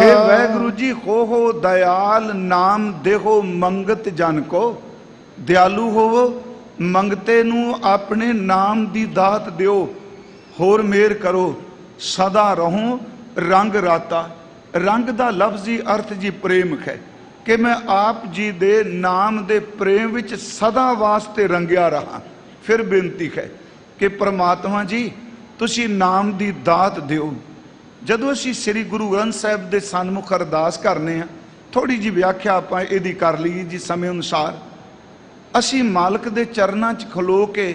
हे ਵਾਹਿਗੁਰੂ ਜੀ ਹੋ ਦਇਆਲ ਨਾਮ ਦੇਹੋ ਮੰਗਤ ਜਨ ਕੋ, ਦਿਆਲੂ ਹੋਵੋ, ਮੰਗਤੇ ਨੂੰ ਆਪਣੇ ਨਾਮ ਦੀ ਦਾਤ ਦਿਓ, ਹੋਰ ਮੇਰ ਕਰੋ। ਸਦਾ ਰਹੋ ਰੰਗ ਰਾਤਾ, ਰੰਗ ਦਾ ਲਫ਼ਜ਼ੀ ਅਰਥ ਜੀ ਪ੍ਰੇਮਕ ਹੈ, ਕਿ ਮੈਂ ਆਪ ਜੀ ਦੇ ਨਾਮ ਦੇ ਪ੍ਰੇਮ ਵਿੱਚ ਸਦਾ ਵਾਸਤੇ ਰੰਗਿਆ ਰਹਾ। ਫਿਰ ਬੇਨਤੀ ਹੈ ਕਿ ਪ੍ਰਮਾਤਮਾ ਜੀ ਤੁਸੀਂ ਨਾਮ ਦੀ ਦਾਤ ਦਿਓ। ਜਦੋਂ ਅਸੀਂ ਸ੍ਰੀ ਗੁਰੂ ਗ੍ਰੰਥ ਸਾਹਿਬ ਦੇ ਸਨਮੁਖ ਅਰਦਾਸ ਕਰਨੇ ਆ, ਥੋੜੀ ਜੀ ਵਿਆਖਿਆ ਆਪਾਂ ਇਹਦੀ ਕਰ ਲਈ ਜੀ ਸਮੇਂ ਅਨੁਸਾਰ। ਅਸੀਂ ਮਾਲਕ ਦੇ ਚਰਨਾਂ 'ਚ ਖਲੋ ਕੇ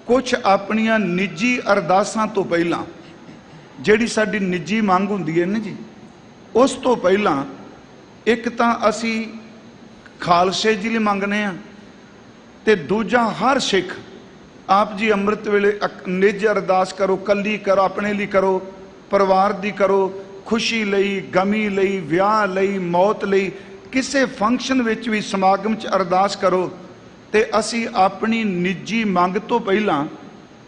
ਕੁਝ ਆਪਣੀਆਂ ਨਿੱਜੀ ਅਰਦਾਸਾਂ ਤੋਂ ਪਹਿਲਾਂ, ਜਿਹੜੀ ਸਾਡੀ ਨਿੱਜੀ ਮੰਗ ਹੁੰਦੀ ਹੈ ਨਾ ਜੀ, ਉਸ ਤੋਂ ਪਹਿਲਾਂ ਇੱਕ ਤਾਂ ਅਸੀਂ ਖਾਲਸੇ ਜੀ ਲਈ ਮੰਗਨੇ ਆ, ਤੇ ਦੂਜਾ ਹਰ ਸਿੱਖ ਆਪ ਜੀ ਅੰਮ੍ਰਿਤ ਵੇਲੇ ਨਿੱਜ ਅਰਦਾਸ ਕਰੋ, ਕੱਲੀ ਕਰੋ, ਆਪਣੇ ਲਈ ਕਰੋ, ਪਰਿਵਾਰ ਦੀ ਕਰੋ, ਖੁਸ਼ੀ ਲਈ, ਗਮੀ ਲਈ, ਵਿਆਹ ਲਈ, ਮੌਤ ਲਈ, ਕਿਸੇ ਫੰਕਸ਼ਨ ਵਿੱਚ ਵੀ ਸਮਾਗਮ 'ਚ ਅਰਦਾਸ ਕਰੋ। ਤੇ ਅਸੀਂ ਆਪਣੀ ਨਿੱਜੀ ਮੰਗ ਤੋਂ ਪਹਿਲਾਂ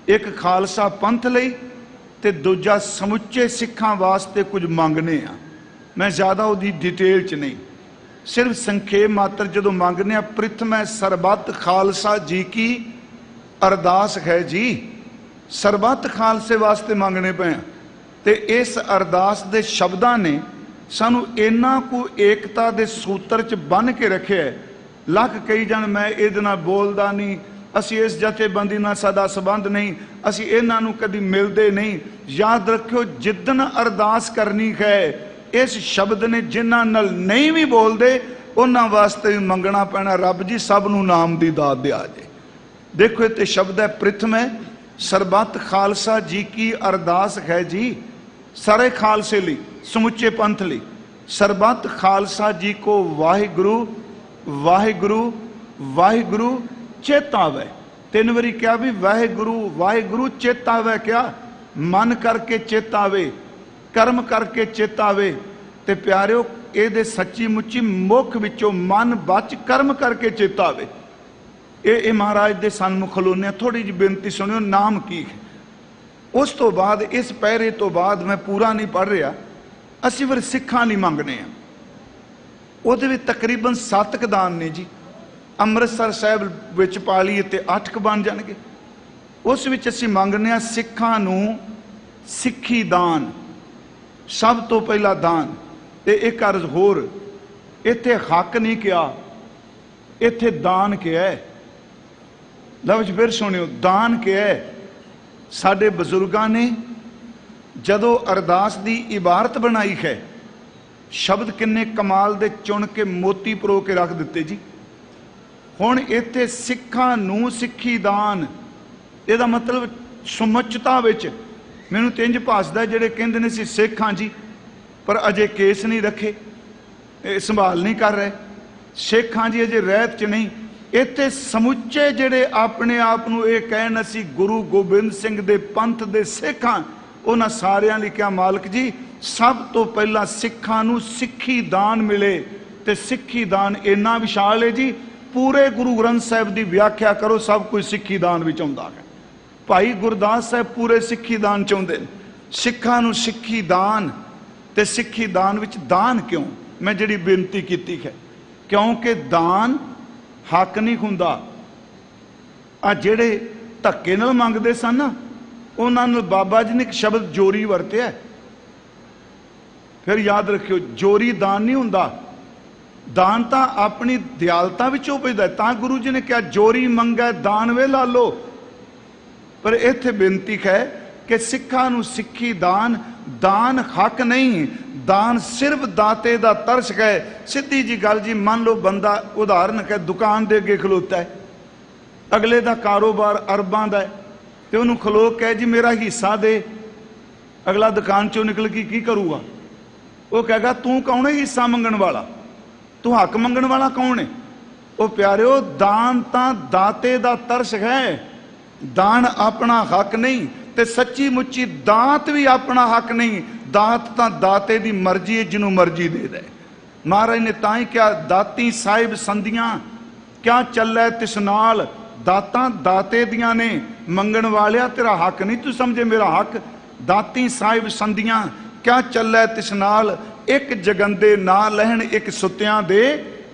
ਇੱਕ ਖਾਲਸਾ ਪੰਥ ਲਈ ਤੇ ਦੂਜਾ ਸਮੁੱਚੇ ਸਿੱਖਾਂ ਵਾਸਤੇ ਕੁਝ ਮੰਗਨੇ ਆ। ਮੈਂ ਜ਼ਿਆਦਾ ਉਹਦੀ ਡਿਟੇਲ 'ਚ ਨਹੀਂ, ਸਿਰਫ ਸੰਖੇਪ ਮਾਤਰ ਜਦੋਂ ਮੰਗਨੇ ਆ। ਪ੍ਰਿਥਮੈ ਸਰਬੱਤ ਖਾਲਸਾ ਜੀ ਕੀ ਅਰਦਾਸ ਹੈ ਜੀ, ਸਰਬੱਤ ਖਾਲਸੇ ਵਾਸਤੇ ਮੰਗਣੇ ਪਏ ਆ। ਤੇ ਇਸ ਅਰਦਾਸ ਦੇ ਸ਼ਬਦਾਂ ਨੇ ਸਾਨੂੰ ਇੰਨਾ ਕੁ ਏਕਤਾ ਦੇ ਸੂਤਰ 'ਚ ਬੰਨ੍ਹ ਕੇ ਰੱਖਿਆ। ਲੱਖ ਕਈ ਜਣ ਮੈਂ ਇਹਦੇ ਨਾਲ ਬੋਲਦਾ ਨਹੀਂ, ਅਸੀਂ ਇਸ ਜਥੇਬੰਦੀ ਨਾਲ ਸਾਡਾ ਸੰਬੰਧ ਨਹੀਂ, ਅਸੀਂ ਇਹਨਾਂ ਨੂੰ ਕਦੀ ਮਿਲਦੇ ਨਹੀਂ। ਯਾਦ ਰੱਖਿਓ, ਜਿੱਦਣ ਅਰਦਾਸ ਕਰਨੀ ਹੈ, ਇਸ ਸ਼ਬਦ ਨੇ ਜਿਨ੍ਹਾਂ ਨਾਲ ਨਹੀਂ ਵੀ ਬੋਲਦੇ ਉਹਨਾਂ ਵਾਸਤੇ ਵੀ ਮੰਗਣਾ ਪੈਣਾ, ਰੱਬ ਜੀ ਸਭ ਨੂੰ ਨਾਮ ਦੀ ਦਾਤ ਦਿਆ ਜੇ। ਦੇਖੋ ਇਹ ਤੇ ਸ਼ਬਦ ਹੈ, ਪ੍ਰਿਥਮੈ ਸਰਬੱਤ ਖਾਲਸਾ ਜੀ ਕੀ ਅਰਦਾਸ ਹੈ ਜੀ, ਸਾਰੇ ਖਾਲਸੇ ਲਈ, ਸਮੁੱਚੇ ਪੰਥ ਲਈ। ਸਰਬੱਤ ਖਾਲਸਾ ਜੀ ਕੋ ਵਾਹਿਗੁਰੂ ਵਾਹਿਗੁਰੂ ਵਾਹਿਗੁਰੂ ਚੇਤਾਵੇ। 3 ਵਾਰੀ ਕਿਹਾ ਵੀ ਵਾਹਿਗੁਰੂ ਵਾਹਿਗੁਰੂ ਚੇਤਾਵੇ, ਕਿਹਾ ਮਨ ਕਰਕੇ ਚੇਤਾਵੇ, ਕਰਮ ਕਰਕੇ ਚੇਤਾਵੇ। ਤੇ ਪਿਆਰਿਓ, ਇਹਦੇ ਸੱਚੀ ਮੁੱਚੀ ਮੁੱਖ ਵਿੱਚੋਂ ਮਨ ਬਚ ਕਰਮ ਕਰਕੇ ਚੇਤਾਵੇ। ਇਹ ਮਹਾਰਾਜ ਦੇ ਸਨਮੁਖ ਖਲੋਨੇ। ਥੋੜੀ ਜਿਹੀ ਬੇਨਤੀ ਸੁਣਿਓ, ਨਾਮ ਕੀ ਹੈ। ਉਸ ਤੋਂ ਬਾਅਦ ਇਸ ਪਹਿਰੇ ਤੋਂ ਬਾਅਦ ਮੈਂ ਪੂਰਾ ਨਹੀਂ ਪੜ੍ਹ ਰਿਹਾ, ਅਸੀਂ ਫਿਰ ਸਿੱਖਾਂ ਲਈ ਮੰਗਨੇ ਆ। ਉਹਦੇ ਵਿੱਚ ਤਕਰੀਬਨ 7 ਕੁ ਦਾਨ ਨੇ ਜੀ। ਅੰਮ੍ਰਿਤਸਰ ਸਾਹਿਬ ਵਿੱਚ ਪਾ ਲਈਏ ਤੇ 8 ਕੁ ਬਣ ਜਾਣਗੇ। ਉਸ ਵਿੱਚ ਅਸੀਂ ਮੰਗਨੇ ਆ ਸਿੱਖਾਂ ਨੂੰ ਸਿੱਖੀ ਦਾਨ, ਸਭ ਤੋਂ ਪਹਿਲਾ ਦਾਨ। ਤੇ ਇੱਕ ਅਰਜ਼ ਹੋਰ, ਇੱਥੇ ਹੱਕ ਨਹੀਂ ਕਿਹਾ, ਇੱਥੇ ਦਾਨ ਕਿਹਾ ਹੈ। ਲਫ਼ਜ਼ ਫਿਰ ਸੁਣਿਓ, ਦਾਨ ਕਿਹਾ ਹੈ। ਸਾਡੇ ਬਜ਼ੁਰਗਾਂ ਨੇ ਜਦੋਂ ਅਰਦਾਸ ਦੀ ਇਬਾਰਤ ਬਣਾਈ ਹੈ, ਸ਼ਬਦ ਕਿੰਨੇ ਕਮਾਲ ਦੇ ਚੁਣ ਕੇ ਮੋਤੀ ਪਰੋ ਕੇ ਰੱਖ ਦਿੱਤੇ ਜੀ। ਹੁਣ ਇੱਥੇ ਸਿੱਖਾਂ ਨੂੰ ਸਿੱਖੀ ਦਾਨ, ਇਹਦਾ ਮਤਲਬ ਸਮੁੱਚਤਾ ਵਿੱਚ ਮੈਨੂੰ ਤੇ ਇੰਜ ਭਾਸਦਾ ਜਿਹੜੇ ਕਹਿੰਦੇ ਨੇ ਸੀ ਸਿੱਖ ਹਾਂ ਜੀ, ਪਰ ਅਜੇ ਕੇਸ ਨਹੀਂ ਰੱਖੇ, ਇਹ ਸੰਭਾਲ ਨਹੀਂ ਕਰ ਰਹੇ। ਸਿੱਖ ਹਾਂ ਜੀ, ਅਜੇ ਰਹਿਤ 'ਚ ਨਹੀਂ। ਇੱਥੇ ਸਮੁੱਚੇ ਜਿਹੜੇ ਆਪਣੇ ਆਪ ਨੂੰ ਇਹ ਕਹਿਣ ਅਸੀਂ ਗੁਰੂ ਗੋਬਿੰਦ ਸਿੰਘ ਦੇ ਪੰਥ ਦੇ ਸਿੱਖ ਹਾਂ, ਉਹਨਾਂ ਸਾਰਿਆਂ ਲਈ ਕਿਹਾ ਮਾਲਕ ਜੀ ਸਭ ਤੋਂ ਪਹਿਲਾਂ ਸਿੱਖਾਂ ਨੂੰ ਸਿੱਖੀ ਦਾਨ ਮਿਲੇ। ਤੇ ਸਿੱਖੀ ਦਾਨ ਇੰਨਾ ਵਿਸ਼ਾਲ ਹੈ ਜੀ, ਪੂਰੇ ਗੁਰੂ ਗ੍ਰੰਥ ਸਾਹਿਬ ਦੀ ਵਿਆਖਿਆ ਕਰੋ, ਸਭ ਕੁਝ ਸਿੱਖੀ ਦਾਨ ਵਿੱਚ ਆਉਂਦਾ ਹੈ। ਭਾਈ ਗੁਰਦਾਸ ਸਾਹਿਬ ਪੂਰੇ ਸਿੱਖੀ ਦਾਨ ਚਾਹੁੰਦੇ ਨੇ। ਸਿੱਖਾਂ ਨੂੰ ਸਿੱਖੀ ਦਾਨ, ਤੇ ਸਿੱਖੀ ਦਾਨ ਵਿੱਚ ਦਾਨ ਕਿਉਂ, ਮੈਂ ਜਿਹੜੀ ਬੇਨਤੀ ਕੀਤੀ ਹੈ, ਕਿਉਂਕਿ ਦਾਨ ਹੱਕ ਨਹੀਂ ਹੁੰਦਾ। ਆ ਜਿਹੜੇ ਧੱਕੇ ਨਾਲ ਮੰਗਦੇ ਸਨ ਨਾ, ਉਹਨਾਂ ਨੂੰ ਬਾਬਾ ਜੀ ਨੇ ਇੱਕ ਸ਼ਬਦ ਜੋਰੀ ਵਰਤਿਆ। फिर याद रखियो जोरी दान नहीं हुंदा, दान तो अपनी दयालता विचों पैदा है। तां गुरु जी ने कहा जोरी मंगै दान वे ला लो। पर इत्थे बेनती है कि सिखां नूं सिक्खी दान, दान हक नहीं, दान सिर्फ दाते दा तरस है। सीधी जी गल जी, मान लो बंदा उदाहरण कह दुकान दे अगे खलोता है, अगले दा कारोबार अरबां दा है, ते उहनूं खलो कह जी मेरा हिस्सा दे, अगला दुकान चों निकल के की करूगा? वो कहेगा तू कौन है हिस्सा मंगण वाला, तू हक मंगण वाला कौन है? वो प्यारिओ दान तां दाते दा तरस है, दान अपना हक नहीं। ते सच्ची मुच्ची दात भी अपना हक नहीं, दात तां दाते दी मर्जी है, जिन्हों मर्जी दे दे। महाराज ने ताई क्या दाती साहिब संधियां क्या चलै तिस नाल, दातां दाते दियां ने, मंगण वालिया तेरा हक नहीं तू समझे मेरा हक। दाती साहिब संधियां क्या चलै तिस नाल, एक जगंदे ना लहण एक सुत्तियां दे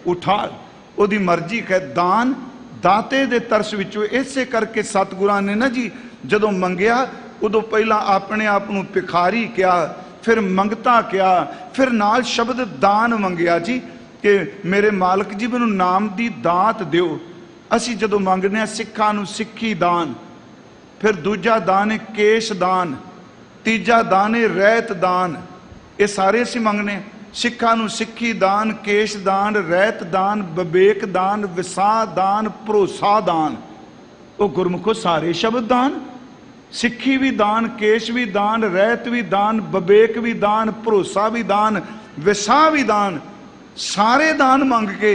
उठाल। ओदी मर्जी है। दान दाते दे तरस विचों, इसे करके सतगुरां ने ना जी जदों मंगिया उदों पहला अपने आप नूं भिखारी किया, फिर मंगता किया, फिर नाल शब्द दान मंगिया जी कि मेरे मालक जी मैनूं नाम दी दात दिओ। असी जदों मंगने आ सिखां नूं सिक्खी दान, फिर दूजा दान है केश दान, तीजा दान है रहत दान। ये सारे असी मंगने। सिखां नूं सिक्खी दान, केश दान, रहत दान, विवेक दान, विसाह दान, भरोसा दान। वो गुरमुखो सारे शब्द दान, सिक्खी भी दान, केश भी दान, रहत भी दान, विवेक भी दान, भरोसा भी दान, विसाह भी दान, सारे दान मंग के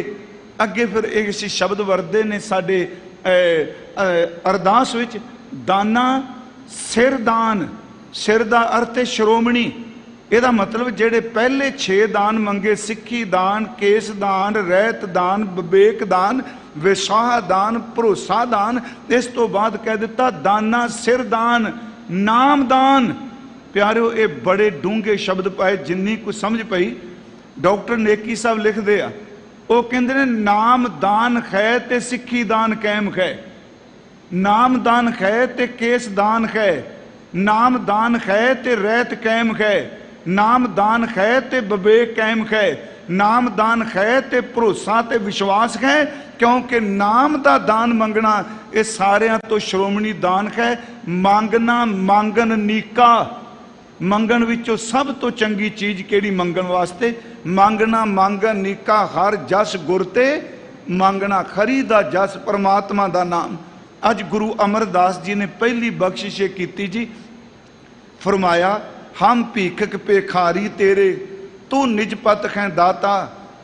अगे फिर इस शब्द वरदे ने साडे अरदास विच, दाना सिर दान। सिर दा अर्थ है श्रोमणी। ਇਹਦਾ मतलब ਜਿਹੜੇ पहले 6 दान मंगे, सिक्खी दान, केस दान, रहत दान, विवेक दान, विसाह दान, भरोसा दान, इस तो बाद कह दिता दाना सिर दान, नाम दान। प्यारिओ ये बड़े डूंगे शब्द पाए, जिन्नी कुछ समझ पई डॉक्टर नेकी साहब लिखते आ, वो कहते हैं नाम दान है ते सिक्खी दान कायम है, नाम दान है ते केस दान है, नाम दान है ते रहत कायम है, नाम दान है ते विवेक कायम है, नाम दान है ते भरोसा ते विश्वास है। क्योंकि नाम दा दान मंगना ये सारियां तो श्रोमणी दान है। मांगना मांगन नीका, मंगन विचों सब तो चंगी चीज केड़ी मंगन वास्ते? मांगना मांगन नीका, हर जस गुरते मांगना, खरी दा जस परमात्मा दा नाम। अज गुरु अमरदास जी ने पहली बख्शिश की जी, फरमाया हम भीखक पेखारी तेरे, तू निजपत है दाता,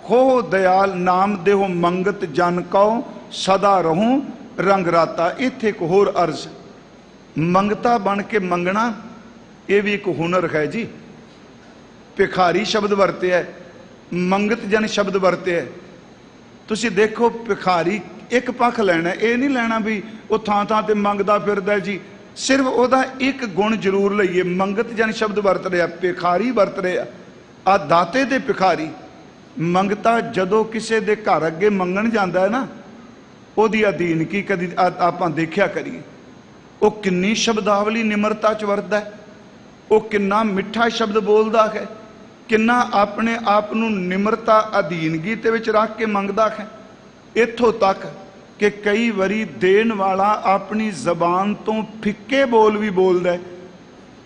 हो दयाल नाम देहो मंगत जन कौ, सदा रहूं रंग राता। इत्थे एक होर अर्ज, मंगता बन के मंगना ये भी एक हुनर है जी। भिखारी शब्द वरते है, मंगत जन शब्द वरते है। तुसी देखो भिखारी एक पक्ष लैना, ये नहीं लैना भी वो थां थां ते मंगदा फिरदा है जी। सिर्फ वह एक गुण जरूर लईए, मंगत जन शब्द वरत रहा, भिखारी वरत रहा। आ दाते दे भिखारी। मंगता जदों किसी दे घर अगे मंगण जाता है ना, उहदी अधीन की कदी आपां देखिया करिए, वो किन्नी शब्दावली निमरता च वरतदा है, वो किन्ना मिठा शब्द बोलदा है, किन्ना अपने आप नूं निमरता अधीनगी दे विच रख के मंगदा है। इत्थों तक कि कई बारी देन वाला अपनी जबान तो फिक्के बोल भी बोलता है,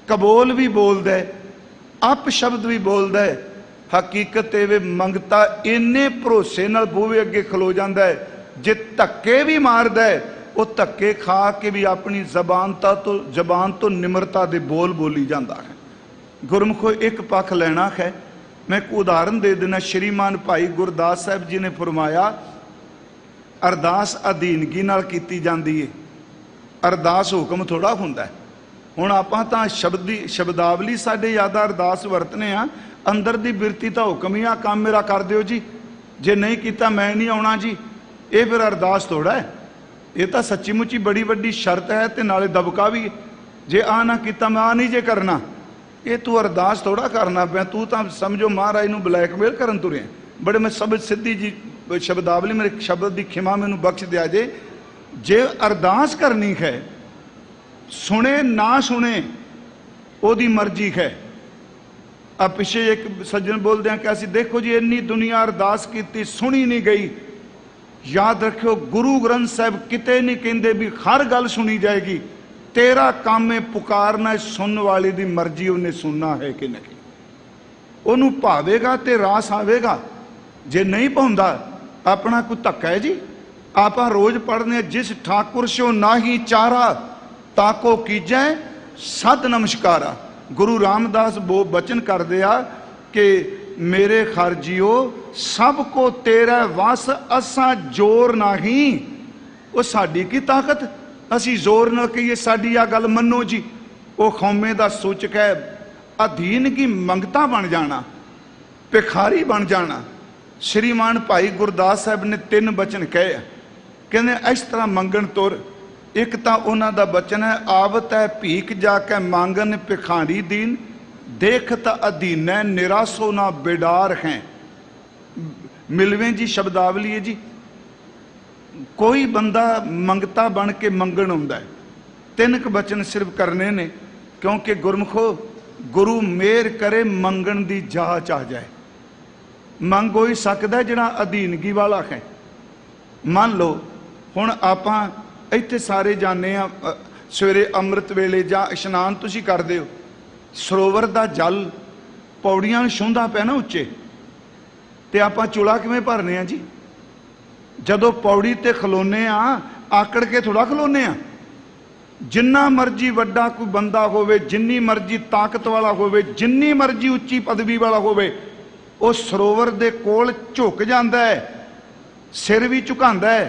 कबोल भी बोलता है, अप शब्द भी बोलता है। हकीकत ये मंगता इन्ने भरोसे नाल बूहे अगे खलो जाता है, जे धक्के भी मारदा है वो धक्के खा के भी अपनी जबान तो निमरता दे बोल बोली जाता है। गुरमुखो एक पक्ष लेना है। मैं एक उदाहरण दे देना। श्रीमान भाई गुरदास साहब जी ने फरमाया अरदास अधीनगी नाल कीती जांदी है, अरदास हुक्म थोड़ा हुंदा है। हुण आपां तां शब्दावली साडे ज़्यादा अरदास वरतने आ, अंदर दी बिरती तां हुक्म ही आ काम मेरा कर दिओ जी, जे नहीं कीता मैं नहीं आउणा जी। ये फिर अरदास थोड़ा है, ये तां सच्ची मुच्ची बड़ी वड्डी शर्त है ते नाले दबका भी है। जे आ ना कीता मैं आ नहीं जे करना, ये तू अरदास थोड़ा करना पिया, तू तां समझो महाराज नूं ब्लैकमेल करन तुरिया। बड़े मैं सब सीधी जी शब्दावली मेरे शब्द की खिमा मैनू बख्श दिया जे अरदास करनी है, सुने ना सुने ओदी मर्जी है। आ पिछे एक सज्जन बोलते हैं कि असं देखो जी इन्नी दुनिया अरदास की सुनी नहीं गई। याद रखियो गुरु ग्रंथ साहब किते नहीं कहते भी हर गल सुनी जाएगी। तेरा काम है पुकारना, सुनने वाले की मर्जी उन्हें सुनना है कि नहीं। उन्होंने भावेगा तो रास आवेगा, जे नहीं पाਉਂਦਾ अपना कोई धक्का है जी। आप रोज पढ़ने जिस ठाकुर सो ना ही चारा ताको कीजै सत नमस्कारा। गुरु रामदास वो बचन कर दिया कि मेरे खरजियो सबको तेरा वस असा जोर नहीं। वो साडी की ताकत, असी जोर न कहिए साडी आ गल मनो जी। वो खौमे का सूचक है। अधीन की मंगता बन जाना, भिखारी बन जाना। श्रीमान भाई गुरदास साहब ने 3 बचन कहे, कहने इस तरह मंगन तुर। एक तो उन्हों का बचन है, आवत है भीख जाके मांगन भिखारी दीन, देखत अधीन है निरासो ना बिडार हैं। मिलवें जी शब्दावली है जी। कोई बंदा मंगता बन के मंगन आउंदा है। 3 बचन सिर्फ करने ने, क्योंकि गुरमुखो गुरु मेहर करे मंगन की जाच आ जाए। मंग हो ही सकता जिहड़ा अधीनगी वाला है। मान लो हुण आपां इत्थे सारे जाने आ, सवेरे अमृत वेले जां इशनान तुसीं करदे हो, सरोवर का जल पौड़ियां छूंदा पिया ना उच्चे, ते आपां चुला किवें भरने आ जी। जदों पौड़ी ते खलोने आ आकड़ के थोड़ा खलोने आ। जिन्ना मर्जी वड्डा कोई बंदा होवे, जिन्नी मर्जी ताकत वाला होवे, जिन्नी मर्जी उच्ची पदवी वाला होवे, उस सरोवर दे कोल झुक जांदा है, सिर भी झुकांदा है,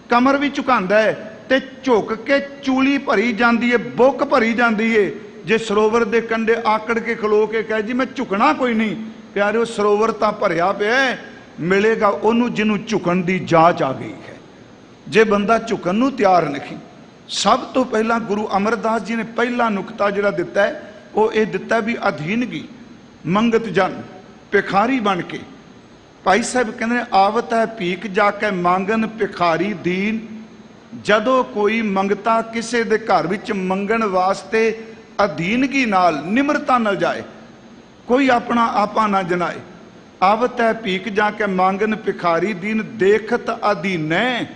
कमर भी झुकांदा है, ते झुक के चूली भरी जांदी है, बुक भरी जांदी है। जे सरोवर दे कंढे आकड़ के खलो के कहे जी मैं झुकना कोई नहीं, प्यारे सरोवर तां भरिया पिया है, मिलेगा उन्होंने जिन्हों झुकण दी जाच आ गई है। जे बंदा झुकण नूं तैयार नहीं, सब तो पहला गुरु अमरदास जी ने पहला नुकता जिहड़ा दिता है वो ये दिता भी अधीनगी। मंगत जन भिखारी बन के, भाई साहब कहते आवत है भीख जाके मांगन भिखारी दीन। जदों कोई मंगता किसी दे घर विच मंगण वास्ते अधीनगी नाल निमरता न जाए, कोई अपना आपा ना जनाए। आवत है भीख जाके मांगन भिखारी दीन, देखत अधीनै।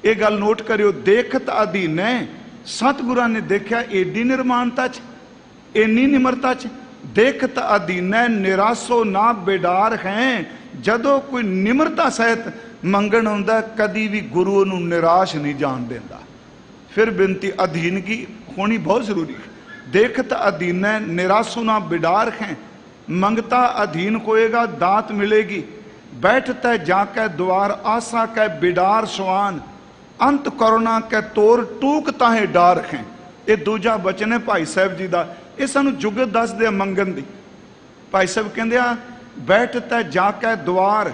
ये गल नोट करियो, देखत अधीनै। सतगुरां ने देखा एडी निर्माणता च, इन्नी निमरता च, देखत अधीनै निरासो ना बेडार हैं। जदों कोई निमरता सहित मंगण आउंदा कदी भी गुरु नूं निराश नहीं जान देंदा। फिर बिनती अधीनगी होनी बहुत जरूरी है। देखत अधीनै निरासो ना बिडार हैं। मंगता अधीन होएगा दात मिलेगी। बैठता जाकै द्वार आशा कै बिडार सुआन, अंत करुणा कै तोर टूक ताहे डार हैं। ये दूजा बचन है भाई साहब जी का। ये सानू जुगत दस दे मंगन दी। भाई साहब कहंदे आ बैठता जाकै द्वार,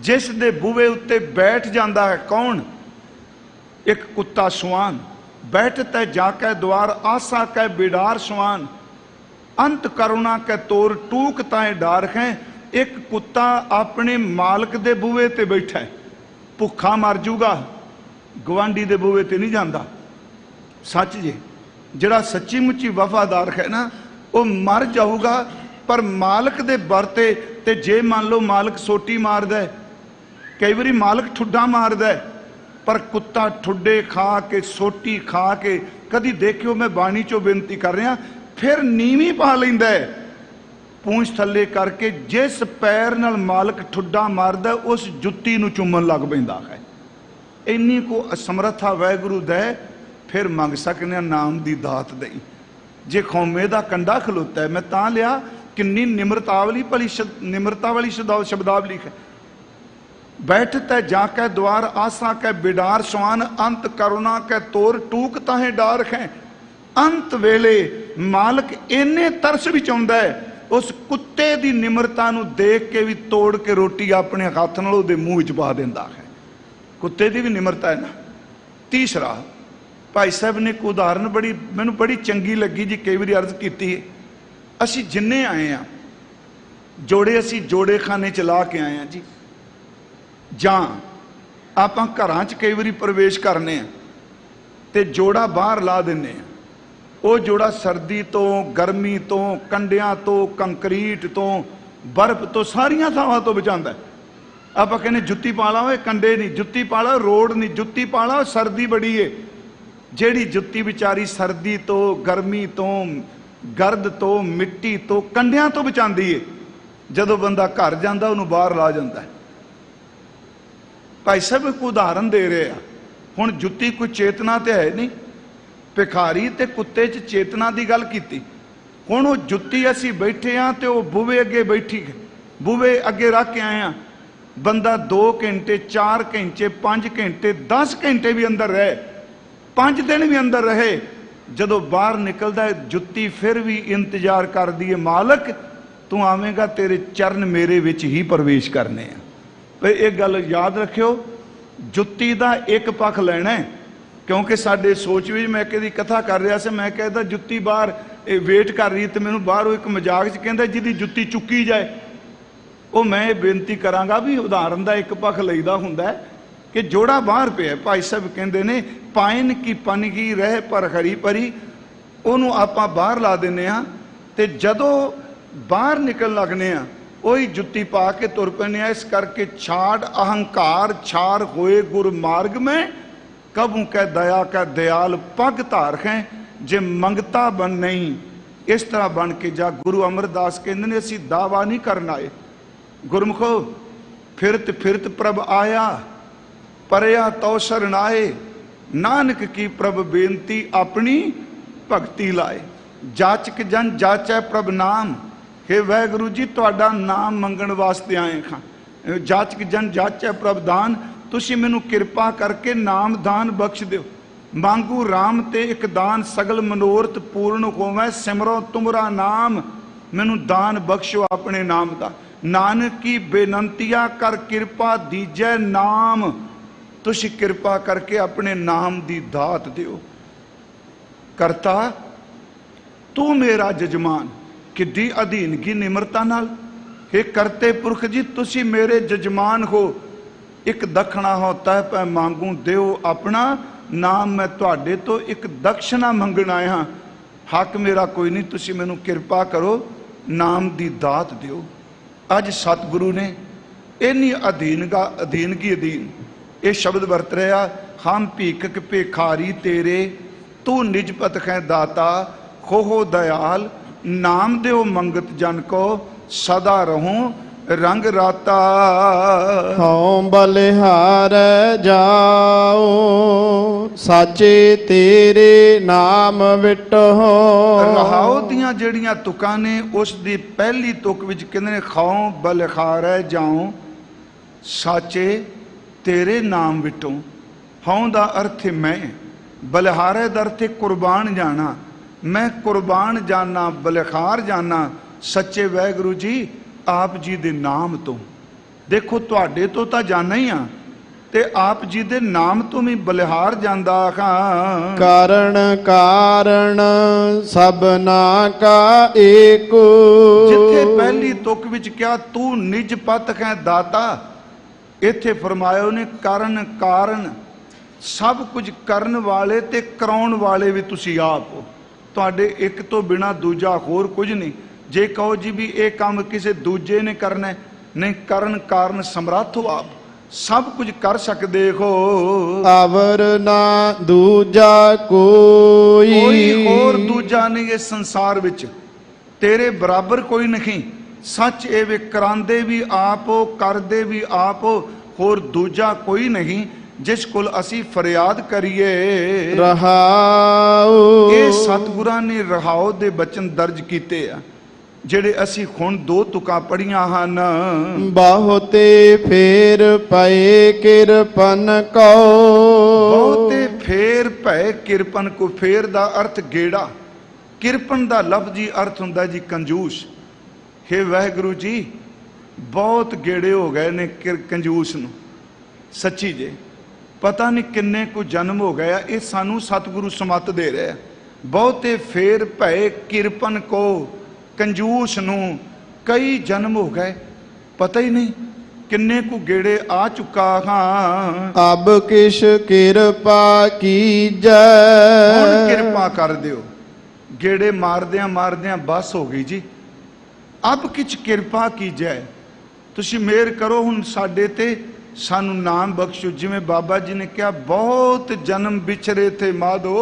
जिस दे बूहे उत्ते बैठ जाता है कौन? एक कुत्ता सुआन। बैठता जाकै द्वार आशा कै बिडार सुआन, अंत करुणा कै तोर टूक ताए डार हैं। एक कुत्ता अपने मालक दे बूहे ते बैठा है, भुखा मर जूगा, गवांडी दे बूहे ते नहीं जाता। सच जे जिहड़ा सच्ची मुच्ची वफादार है ना वो मर जाऊगा, पर मालक दे बरते ते जे मान लो मालक सोटी मारदा है, कई बारी मालक ठुड्डा मारदा है, पर कुत्ता ठुड्डे खा के सोटी खा के, कदी देखियो मैं बाणी चो बेनती कर रहा, फिर नीवी पा लैंदा है पूंछ थले करके। जिस पैर नाल मालक ठुड्डा मारदा उस जुत्ती नूं चुम्मन लग पैंदा है। इन्नी को असमर्था वाहिगुरू दे, फिर मंग सकने नाम दी दात दई। जे खौमे दा कंडा खलोता है, मैं तां लिया किन्नी निमरतावली भली निमरता वाली शब्दावली है। बैठता जाकै द्वार आशा कै बिडार सुआन, अंत करुणा कै तोर टूक ताहे डार है। अंत वेले मालक इन्ने तरस भी चाहुंदा है, उस कुत्ते दी निमरता नूं देख के भी तोड़ के रोटी अपने हाथ नाल उहदे मूँह विच पा दिंदा है। कुत्ते दी भी निमरता है ना। तीसरा भाई साहब ने एक उदाहरण बड़ी मैनूं बड़ी चंगी लगी जी, कई बार अर्ज की। असी जिन्ने आए हैं जोड़े, असी जोड़े खाने चला के आए हैं जी, जां आपां घरां च कई बार प्रवेश करने तो जोड़ा बाहर ला दिंने, ਉਹ ਜੋੜਾ ਸਰਦੀ ਤੋਂ, ਗਰਮੀ ਤੋਂ, ਕੰਡਿਆਂ ਤੋਂ, ਕੰਕਰੀਟ ਤੋਂ, ਬਰਫ਼ ਤੋਂ, ਸਾਰੀਆਂ ਥਾਵਾਂ ਤੋਂ ਬਚਾਉਂਦਾ। ਆਪਾਂ ਕਹਿੰਦੇ ਜੁੱਤੀ ਪਾ ਲਾ, ਓਏ ਕੰਡੇ ਨਹੀਂ, ਜੁੱਤੀ ਪਾ ਲਾ, ਰੋਡ ਨਹੀਂ, ਜੁੱਤੀ ਪਾ ਲਾ, ਸਰਦੀ ਬੜੀ ਏ। ਜਿਹੜੀ ਜੁੱਤੀ ਵਿਚਾਰੀ ਸਰਦੀ ਤੋਂ, ਗਰਮੀ ਤੋਂ, ਗਰਦ ਤੋਂ, ਮਿੱਟੀ ਤੋਂ, ਕੰਡਿਆਂ ਤੋਂ ਬਚਾਉਂਦੀ ਏ। ਜਦੋਂ ਬੰਦਾ ਘਰ ਜਾਂਦਾ ਉਹਨੂੰ ਬਾਹਰ ਲਾ ਜਾਂਦਾ। ਭਾਈ ਸਾਹਿਬ ਇੱਕ ਉਦਾਹਰਨ ਦੇ ਰਹੇ ਆ। ਹੁਣ ਜੁੱਤੀ ਕੋਈ ਚੇਤਨਾ ਤੇ ਹੈ ਨਹੀਂ, ਭਿਖਾਰੀ ਤੇ ਕੁੱਤੇ 'ਚ ਚੇਤਨਾ ਦੀ ਗੱਲ ਕੀਤੀ। ਹੁਣ ਉਹ ਜੁੱਤੀ ਅਸੀਂ ਬੈਠੇ ਆ ਤੇ ਉਹ ਬੂਹੇ ਅੱਗੇ ਬੈਠੀ, ਬੂਹੇ ਅੱਗੇ ਰੱਖ ਕੇ ਆਏ ਆ। ਬੰਦਾ 2 ਘੰਟੇ, 4 ਘੰਟੇ, 5 ਘੰਟੇ, 10 ਘੰਟੇ ਵੀ ਅੰਦਰ ਰਹੇ, 5 ਦਿਨ ਵੀ ਅੰਦਰ ਰਹੇ। ਜਦੋਂ ਬਾਹਰ ਨਿਕਲਦਾ ਜੁੱਤੀ ਫਿਰ ਵੀ ਇੰਤਜ਼ਾਰ ਕਰਦੀ ਹੈ, ਮਾਲਕ ਤੂੰ ਆਵੇਂਗਾ, ਤੇਰੇ ਚਰਨ ਮੇਰੇ ਵਿੱਚ ਹੀ ਪ੍ਰਵੇਸ਼ ਕਰਨੇ ਆ। ਭਈ ਇਹ ਗੱਲ ਯਾਦ ਰੱਖਿਓ, ਜੁੱਤੀ ਦਾ ਇੱਕ ਪੱਖ ਲੈਣਾ। ਕਿਉਂਕਿ ਸਾਡੇ ਸੋਚ ਵਿੱਚ, ਮੈਂ ਕਿਹਦੀ ਕਥਾ ਕਰ ਰਿਹਾ ਸੀ, ਮੈਂ ਕਹਿੰਦਾ ਜੁੱਤੀ ਬਾਹਰ ਵੇਟ ਕਰ ਰਹੀ, ਤੇ ਮੈਨੂੰ ਬਾਹਰੋਂ ਇੱਕ ਮਜ਼ਾਕ 'ਚ ਕਹਿੰਦਾ ਜਿਹਦੀ ਜੁੱਤੀ ਚੁੱਕੀ ਜਾਏ। ਉਹ ਮੈਂ ਇਹ ਬੇਨਤੀ ਕਰਾਂਗਾ ਵੀ ਉਦਾਹਰਨ ਦਾ ਇੱਕ ਪੱਖ ਲਈਦਾ ਹੁੰਦਾ ਕਿ ਜੋੜਾ ਬਾਹਰ ਪਿਆ। ਭਾਈ ਸਾਹਿਬ ਕਹਿੰਦੇ ਨੇ ਪਾਇਨ ਕੀ ਪਨਗੀ ਰਹਿ ਪਰ ਹਰੀ ਭਰੀ, ਉਹਨੂੰ ਆਪਾਂ ਬਾਹਰ ਲਾ ਦਿੰਦੇ ਹਾਂ, ਤੇ ਜਦੋਂ ਬਾਹਰ ਨਿਕਲਣ ਲੱਗਨੇ ਆ ਉਹੀ ਜੁੱਤੀ ਪਾ ਕੇ ਤੁਰ ਪੈਂਦੇ ਆ। ਇਸ ਕਰਕੇ ਛਾੜ ਅਹੰਕਾਰ ਛਾਰ ਹੋਏ ਗੁਰ ਮਾਰਗ ਮੈਂ, ਕਬੂ ਕਹਿ ਦਇਆ ਕਹਿ ਦਿਆਲ ਪੱਗ ਧਾਰ ਹੈ, ਜੇ ਮੰਗਤਾ ਬਣ ਨਹੀਂ ਇਸ ਤਰ੍ਹਾਂ ਬਣ ਕੇ ਜਾ। ਗੁਰੂ ਅਮਰਦਾਸ ਕਹਿੰਦੇ ਨੇ ਅਸੀਂ ਦਾਵਾ ਨਹੀਂ ਕਰਨ ਆਏ, ਗੁਰਮੁਖੋ ਫਿਰਤ ਫਿਰਤ ਪ੍ਰਭ ਆਇਆ, ਪਰਿਆ ਤਉ ਸਰਨਾਏ, ਨਾਨਕ ਕੀ ਪ੍ਰਭ ਬੇਨਤੀ ਆਪਣੀ ਭਗਤੀ ਲਾਏ। ਜਾਚਕ ਜਨ ਜਾਚੈ ਪ੍ਰਭ ਨਾਮ, हे ਵਾਹਿਗੁਰੂ ਜੀ ਤੁਹਾਡਾ ਨਾਮ ਮੰਗਣ ਵਾਸਤੇ ਆਏ ਹਾਂ। ਜਾਚਕ ਜਨ ਜਾਚੈ ਪ੍ਰਭ ਦਾਨ, ਤੁਸੀਂ ਮੈਨੂੰ ਕਿਰਪਾ ਕਰਕੇ ਨਾਮ ਦਾਨ ਬਖਸ਼ ਦਿਓ। ਮੰਗੂ ਰਾਮ ਤੇ ਇੱਕ ਦਾਨ, ਸਗਲ ਮਨੋਰਥ ਪੂਰਨ ਹੋਵੈ, ਸਿਮਰੋ ਤੁਮਰਾ ਨਾਮ, ਮੈਨੂੰ ਦਾਨ ਬਖਸ਼ੋ ਆਪਣੇ ਨਾਮ ਦਾ। ਨਾਨਕ ਕੀ ਬੇਨੰਤੀਆ ਕਰ ਕਿਰਪਾ ਦੀਜੈ ਨਾਮ, ਤੁਸੀਂ ਕਿਰਪਾ ਕਰਕੇ ਆਪਣੇ ਨਾਮ ਦੀ ਦਾਤ ਦਿਓ। ਕਰਤਾ ਤੂੰ ਮੇਰਾ ਜਜਮਾਨ, ਕਿੱਡੀ ਅਧੀਨਗੀ ਨਿਮਰਤਾ ਨਾਲ। हे ਕਰਤੇ ਪੁਰਖ ਜੀ ਤੁਸੀਂ ਮੇਰੇ ਜਜਮਾਨ ਹੋ। ਇੱਕ ਦਖਣਾ ਹੋਤਾ ਪੈ ਮੰਗੂ ਦਿਓ ਆਪਣਾ ਨਾਮ, ਮੈਂ ਤੁਹਾਡੇ ਤੋਂ ਇੱਕ ਦਕਸ਼ਨਾ ਮੰਗਣ ਆਇਆ ਹਾਂ। ਹੱਕ ਮੇਰਾ ਕੋਈ ਨਹੀਂ, ਤੁਸੀਂ ਮੈਨੂੰ ਕਿਰਪਾ ਕਰੋ, ਨਾਮ ਦੀ ਦਾਤ ਦਿਓ। ਅੱਜ ਸਤਿਗੁਰੂ ਨੇ ਇੰਨੀ ਅਧੀਨਗੀ ਅਧੀਨ ਇਹ ਸ਼ਬਦ ਵਰਤ ਰਿਹਾ, ਹਮ ਭੀਖਕ ਭਿਖਾਰੀ ਤੇਰੇ, ਤੂੰ ਨਿਜਪਤ ਹੈ ਦਾਤਾ, ਖੋਹੋ ਦਇਆਲ, ਨਾਮ ਦਿਓ ਮੰਗਤ ਜਨ ਕੋ, ਸਦਾ ਰਹੂੰ ਰੰਗ ਰਾਤਾ। ਹਉ ਬਲਿਹਾਰ ਜਾਓ, ਸਾਚੇ ਤੇਰੇ ਨਾਮ ਵਿਟੋ। ਰਹਾਉ ਦੀਆਂ ਜਿਹੜੀਆਂ ਤੁਕਾਂ ਨੇ, ਉਸ ਦੀ ਪਹਿਲੀ ਤੁਕ ਵਿੱਚ ਕਹਿੰਦੇ ਨੇ ਖਾਉ ਬਲਿਹਾਰ ਜਾਉ, ਸਾਚੇ ਤੇਰੇ ਨਾਮ ਵਿਟੋ। ਹਉ ਦਾ ਅਰਥ ਹੈ ਮੈਂ, ਬਲਿਹਾਰੇ ਦਾ ਅਰਥ ਹੈ ਕੁਰਬਾਨ ਜਾਣਾ। ਮੈਂ ਕੁਰਬਾਨ ਜਾਣਾ, ਬਲਿਹਾਰ ਜਾਣਾ ਸੱਚੇ ਵਾਹਿਗੁਰੂ ਜੀ ਆਪ ਜੀ ਦੇ ਨਾਮ ਤੋਂ। ਦੇਖੋ ਤੁਹਾਡੇ ਤੋਂ ਤਾਂ ਜਾਣਾ ਹੀ ਆ, ਤੇ ਆਪ ਜੀ ਦੇ ਨਾਮ ਤੋਂ ਵੀ ਬਲਿਹਾਰ ਜਾਂਦਾ ਹਾਂ। ਕਾਰਣ ਕਾਰਣ ਸਭਨਾ ਕਾ ਏਕ, ਜਿੱਥੇ ਪਹਿਲੀ ਤੁਕ ਵਿੱਚ ਕਿਹਾ ਤੂੰ ਨਿਜ ਪਤ ਹੈ ਦਾਤਾ, ਇੱਥੇ ਫਰਮਾਇਆ ਉਹਨੇ ਕਾਰਨ ਕਾਰਨ, ਸਭ ਕੁਝ ਕਰਨ ਵਾਲੇ ਤੇ ਕਰਾਉਣ ਵਾਲੇ ਵੀ ਤੁਸੀਂ ਆਪ ਹੋ। ਤੁਹਾਡੇ ਇੱਕ ਤੋਂ ਬਿਨਾ ਦੂਜਾ ਹੋਰ ਕੁਝ ਨਹੀਂ। ਜੇ ਕਹੋ ਜੀ ਵੀ ਇਹ ਕੰਮ ਕਿਸੇ ਦੂਜੇ ਨੇ ਕਰਨਾ, ਨਹੀਂ, ਕਰਨ ਕਾਰਨ ਸਮਰੱਥ ਹੋ ਆਪ, ਸਭ ਕੁਝ ਕਰ ਸਕਦੇ ਹੋ। ਅਵਰ ਨਾ ਦੂਜਾ ਕੋਈ, ਕੋਈ ਹੋਰ ਦੂਜਾ ਨਹੀਂ ਇਸ ਸੰਸਾਰ ਵਿੱਚ, ਤੇਰੇ ਬਰਾਬਰ ਕੋਈ ਨਹੀਂ। ਸੱਚ ਇਹ ਵੇ ਕਰਾਂਦੇ ਵੀ ਆਪ ਹੋ, ਕਰਦੇ ਵੀ ਆਪ ਹੋ, ਹੋਰ ਦੂਜਾ ਕੋਈ ਨਹੀਂ ਜਿਸ ਕੋਲ ਅਸੀਂ ਫਰਿਆਦ ਕਰੀਏ। ਰਹਾਉ, ਇਹ ਸਤਿਗੁਰਾਂ ਨੇ ਰਹਾਉ ਦੇ ਬਚਨ ਦਰਜ ਕੀਤੇ ਆ, ਜਿਹੜੇ ਅਸੀਂ ਹੁਣ 2 ਤੁਕਾਂ ਪੜੀਆਂ ਹਨ। ਬਹੁਤੇ ਫੇਰ ਪਏ ਕਿਰਪਨ ਕੋ, ਬਹੁਤੇ ਫੇਰ ਭੈ ਕਿਰਪਨ ਕੋ। ਫੇਰ ਦਾ ਅਰਥ ਗੇੜਾ, ਕਿਰਪਨ ਦਾ ਲਫ਼ਜ਼ੀ ਅਰਥ ਹੁੰਦਾ ਜੀ ਕੰਜੂਸ। हे ਵਾਹਿਗੁਰੂ ਜੀ ਬਹੁਤ ਗੇੜੇ ਹੋ ਗਏ ਨੇ ਕੰਜੂਸ ਨੂੰ, ਸੱਚੀ ਜੇ ਪਤਾ ਨਹੀਂ ਕਿੰਨੇ ਕੁ ਜਨਮ ਹੋ ਗਏ ਆ। ਇਹ ਸਾਨੂੰ ਸਤਿਗੁਰੂ ਸਮੱਤ ਦੇ ਰਿਹਾ। ਬਹੁਤੇ ਫੇਰ ਭੈ ਕਿਰਪਨ ਕੋ, ਕੰਜੂਸ ਨੂੰ ਕਈ ਜਨਮ ਹੋ ਗਏ, ਪਤਾ ਹੀ ਨਹੀਂ ਕਿੰਨੇ ਕੁ ਗੇੜੇ ਆ ਚੁੱਕਾ ਹਾਂ। ਅਬ ਕਿਛ ਕਿਰਪਾ ਕੀਜੈ, ਹੁਣ ਕਿਰਪਾ ਕਰ ਦਿਓ। गेड़े मारदियां मारदियां बस हो गई जी। अब किछ किरपा कीजै, तुसी मेहर करो हुण साडे ते, सानू नाम बख्शो। जिवें बाबा जी ने कहा बहुत जन्म बिछरे थे माधो,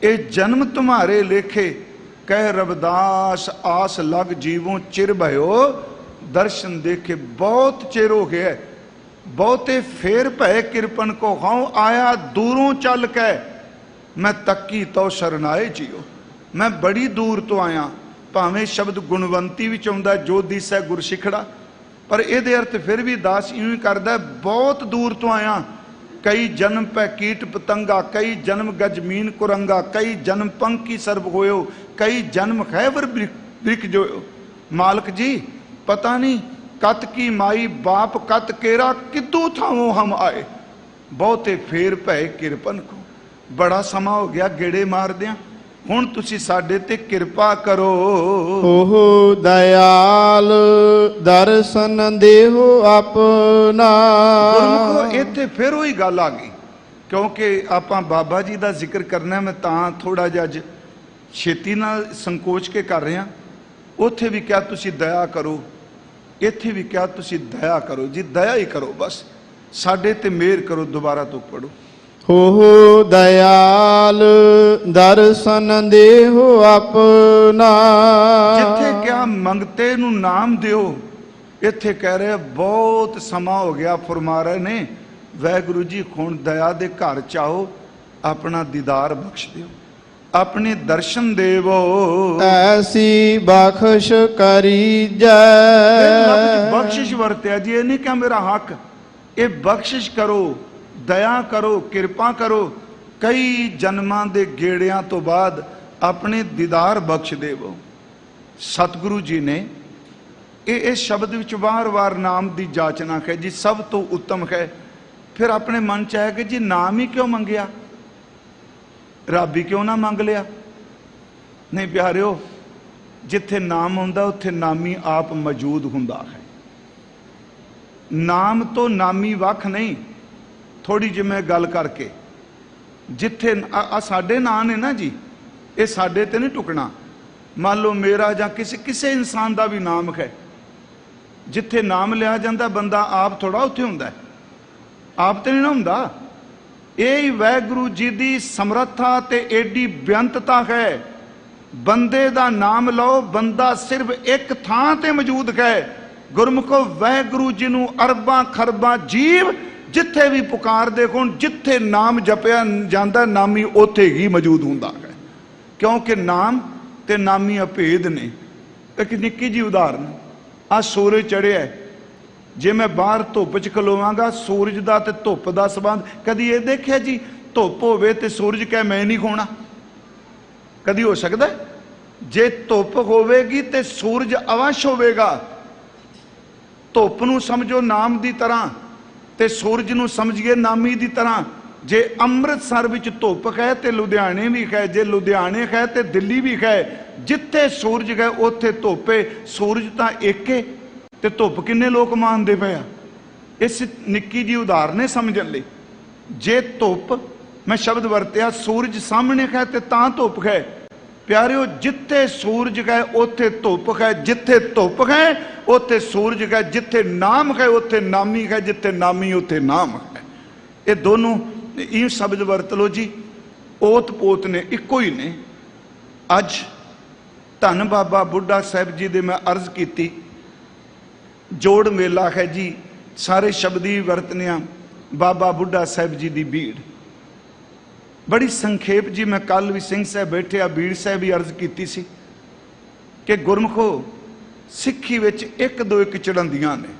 ये जन्म तुम्हारे लेखे, कह रविदास आस लग जीवों चिर भयो दर्शन देखे। बहुत चिर हो गया, बहुते फेर भय किरपन को हाउ आया दूरों चल के, मैं तकी तो शरनाए जियो। मैं बड़ी दूर तो आया, भावें शब्द गुणवंती विच आउंदा जो दिसै गुर सिखड़ा, पर इहदे अर्थ फिर भी दास इवें करदा बहुत दूर तो आया। कई जन्म पै कीट पतंगा, कई जन्म गजमीन कुरंगा, कई जन्म पंखी सर्प होयो, कई जन्म खैबर ब्रिक जोयो। मालक जी पता नहीं कत की माई बाप कत केरा, किदू थावों हम आए, बहुते फेर भय किरपन को। बड़ा समा हो गया गेड़े मारदियां, हुण तुसी साडे ते किरपा करो। ओहो दयाल दर्शन देहो अपना। गुरमुखो इत्थे फिर वही गल आ गई, क्योंकि आपां बाबा जी दा जिक्र करना, मैं तां थोड़ा जिहा अज छेती नाल संकोच के कर रहा। उत्थे भी क्या तुसी दया करो, इत्थे भी क्या तुसी दया करो जी, दया ही करो बस, साडे ते मेहर करो। दोबारा तो पढ़ो। हो दयाल दर्शन देहो अपना। जिथे क्या मंगते नू नाम दियो, इत्थे कह रहे बहुत समा हो गया। फरमा रहे ने वाहिगुरू जी हुण दया दे घर चाहो, अपना दीदार बख्श दियो, अपने दर्शन देवो। ऐसी बख्श करी जय। बख्शिश वरत्या जी, ये नहीं क्या मेरा हक, ये बख्शिश करो, दया करो, किरपा करो। कई जन्मां दे गेड़ियां तो बाद अपने दीदार बख्श देवो। सतगुरु जी ने इस शब्द विच वार-वार नाम दी जाचना है जी, सब तो उत्तम है। फिर अपने मन च है कि जी नाम ही क्यों मंगिया, रब ही क्यों ना मंग लिया। नहीं प्यारिओ, जिथे नाम हुंदा उत्थे नामी आप मौजूद हुंदा है। नाम तो नामी वख नहीं। थोड़ी जी मैं गल करके, जिथे साडे नाम ने ना जी, ये साडे ते नहीं टुकना। मान लो मेरा जां किसी इंसान का भी नाम है, जिथे नाम लिया जाता बंदा आप थोड़ा उत्थे हुंदा है, आप तो नहीं ना हुंदा। यही वाहिगुरू जी की समर्था ते एडी बेअंतता है। बंदे दा नाम लो, बंदा सिर्फ एक थां ते मौजूद है। गुरमुखो वाहिगुरू जी नूं अरबां खरबां जीव जिथे भी पुकार दे, हुण जिथे नाम जपिया जांदा नामी उथे ही मौजूद हुंदा है। क्योंकि नाम ते नामी अभेद ने। एक निक्की जी उदाहरण, आ सूरज चढ़िया, जे मैं बाहर धुप च खलोवांगा, सूरज का ते धुप का संबंध कदी ये देखिया जी, धुप होवे ते सूरज कहे मैं नहीं खोना, कदी हो सकता है? जे धुप होवेगी ते सूरज अवश्य होवेगा। धुप नूं समझो नाम की तरह ते सूरज नूं समझिए नामी की तरह। जे अमृतसर विच धुप है तो लुधियाने भी है, जे लुधियाने है तो दिल्ली भी है। जिथे सूरज है उत्थे धुप है। सूरज तो एक है ते धुप किन्ने लोग मानते पे आ। इस निक्की जी उदाहरण समझण लई, जे धुप मैं शब्द वरतिया सूरज सामने है तो धुप है। प्यारिओ जिथे सूरज है उत्थे धुप है, जिथे धुप है उत्थे सूरज है, जिथे नाम है उत्थे नामी है, जिथे नामी उत्थे नाम है। ये दोनों ये शब्द वरत लो जी, ओत पोत ने, इको ही ने। अज धन बाबा बुढ़ा साहब जी दे मैं अर्ज की, जोड़ मेला है जी, सारे शब्दी वरतनिया बाबा बुढ़ा साहब जी की भीड़। बड़ी संखेप जी मैं कल भी सिंह साहब बैठे आ बीड़ साहब भी अर्ज की सी कि गुरमुखो सिੱਖੀ विच एक दो एक चढ़ांदियां ने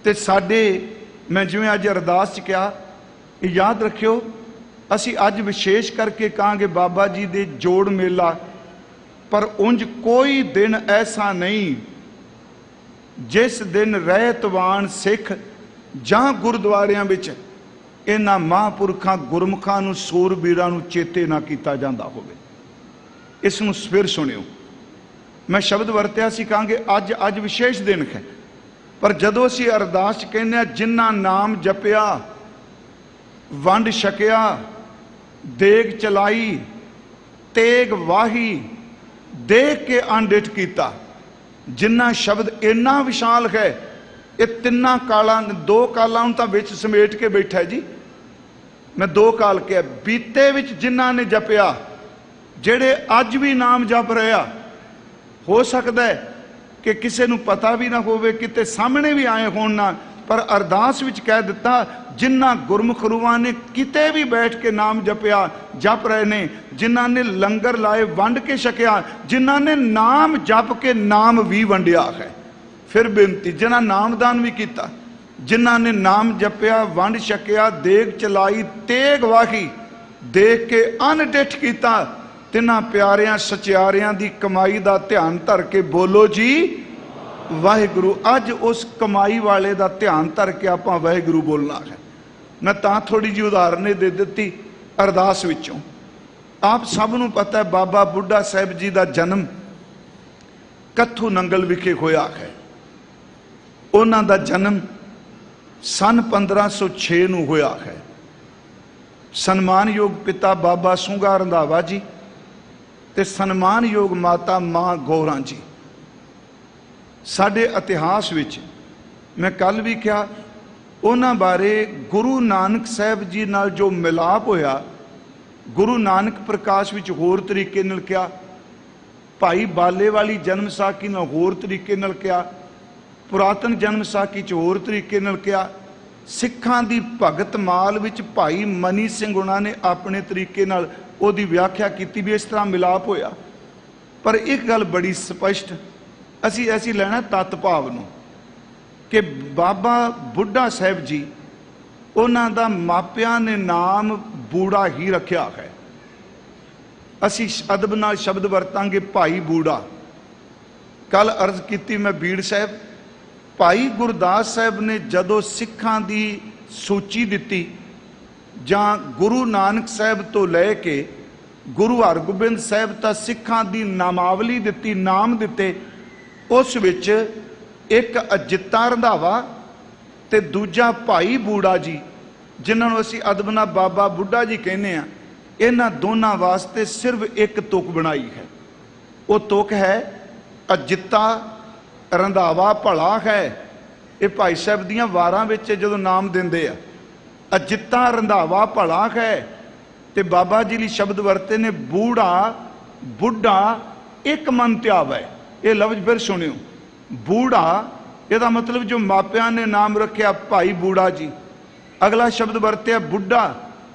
ते साडे, मैं जिवें अज अरदास च कहा, याद रखियो असी अज विशेष करके कहांगे बाबा जी दे जोड़ मेला, पर उंज कोई दिन ऐसा नहीं जिस दिन रहतवान सिख जां गुरुद्वारियां विच इन्हां महापुरखां गुरमुखां नूं सूरबीरां नूं चेते ना कीता जांदा होवे। इस नूं फिर सुनियो, मैं शब्द वरत्या सी कहांगे अज विशेष दिन है, पर जदों असीं अरदास कहने जिन्हां नाम जपिया, वंड छकिया, देग चलाई, तेग वाही देख के अनडिठ कीता। जिन्ना शब्द इन्ना विशाल है, ये तिन्ना कालां, दो कालां तां विच समेट के बैठा है जी। मैं दो काल के बीते विच जिन्ना ने जपिया, जेड़े अज भी नाम जप रहा, हो सकता है कि किसी नूं पता भी ना होवे, किते सामने भी आए होण ना, पर अरदास विच कह दिता जिन्ना गुरमुख रूहां ने किते भी बैठ के नाम जपिया जप रहे ने, जिन्हां ने लंगर लाए वंड के छकिया, जिन्हां ने नाम जप के नाम भी वंडिया है। फिर बेनती, जिन्हां नामदान भी किया, जिन्हां ने नाम जपिया वंड छकिया, देग चलाई तेग वाही देख के अनडिठ किया, तिन्हां प्यारियां सचियारियां दी कमाई दा ध्यान धर के बोलो जी वाहिगुरु। अज उस कमाई वाले का ध्यान धर के आप वाहिगुरु बोलना है। मैं तां थोड़ी जी उदाहरण दे दी अरदास विचों। आप सब नूं पता है बाबा बुढ़ा साहिब जी का जन्म कत्थू नंगल विखे होया है। उन्हां दा जन्म सन 1506 नूं होया है। सन्मानयोग पिता बाबा सूंगा रंधावा जी ते सन्मानयोग माता मां गौरा जी। साडे इतिहास विच मैं कल भी कहा, उन्हां बारे गुरु नानक साहब जी नाल जो मिलाप होया, गुरु नानक प्रकाश विच होर तरीके नाल कहा, भाई बाले वाली जन्म साखी नाल होर तरीके नाल कहा, पुरातन जन्म साखी च होर तरीके नाल कहा, सिखां दी भगत माल विच भाई मनी सिंह उन्हां ने अपने तरीके नाल ओदी व्याख्या की भी इस तरह मिलाप होया। पर एक गल बड़ी स्पष्ट असी ऐसी लेना तत्त भाव नूं कि बाबा बुढ़ा साहिब जी उन्हां दा मापियां ने नाम बूढ़ा ही रखिया है। असी अदब नाल शब्द वरतांगे भाई बूढ़ा। कल अर्ज की मैं बीड़ साहब, भाई गुरदास साहब ने जदों सिखां दी सूची दिती जां गुरु नानक साहब तो लैके गुरु हरगोबिंद साहब तक सिखां दी नामावली दिती, नाम दिते, उस विच एक अजिता रंधावा ते दूजा भाई बूढ़ा जी, जिन्होंने असी अदब नाल बाबा बुढ़ा जी कहने आ, इन्हां दोनों वास्ते सिर्फ एक तुक बनाई है। वो तुक है अजिता रंधावा भला है। ये भाई साहब दियां वारां विच जदों नाम दिंदे आ, अजिता रंधावा भला है, ते बाबा जी लिए शब्द वरते ने बूढ़ा बुढ़ा एक मन त्यावै। ये लफ्ज फिर सुनियो, बूढ़ा यदा मतलब जो मापिया ने नाम रखा भाई बूढ़ा जी। अगला शब्द वरत्या बुढ़ा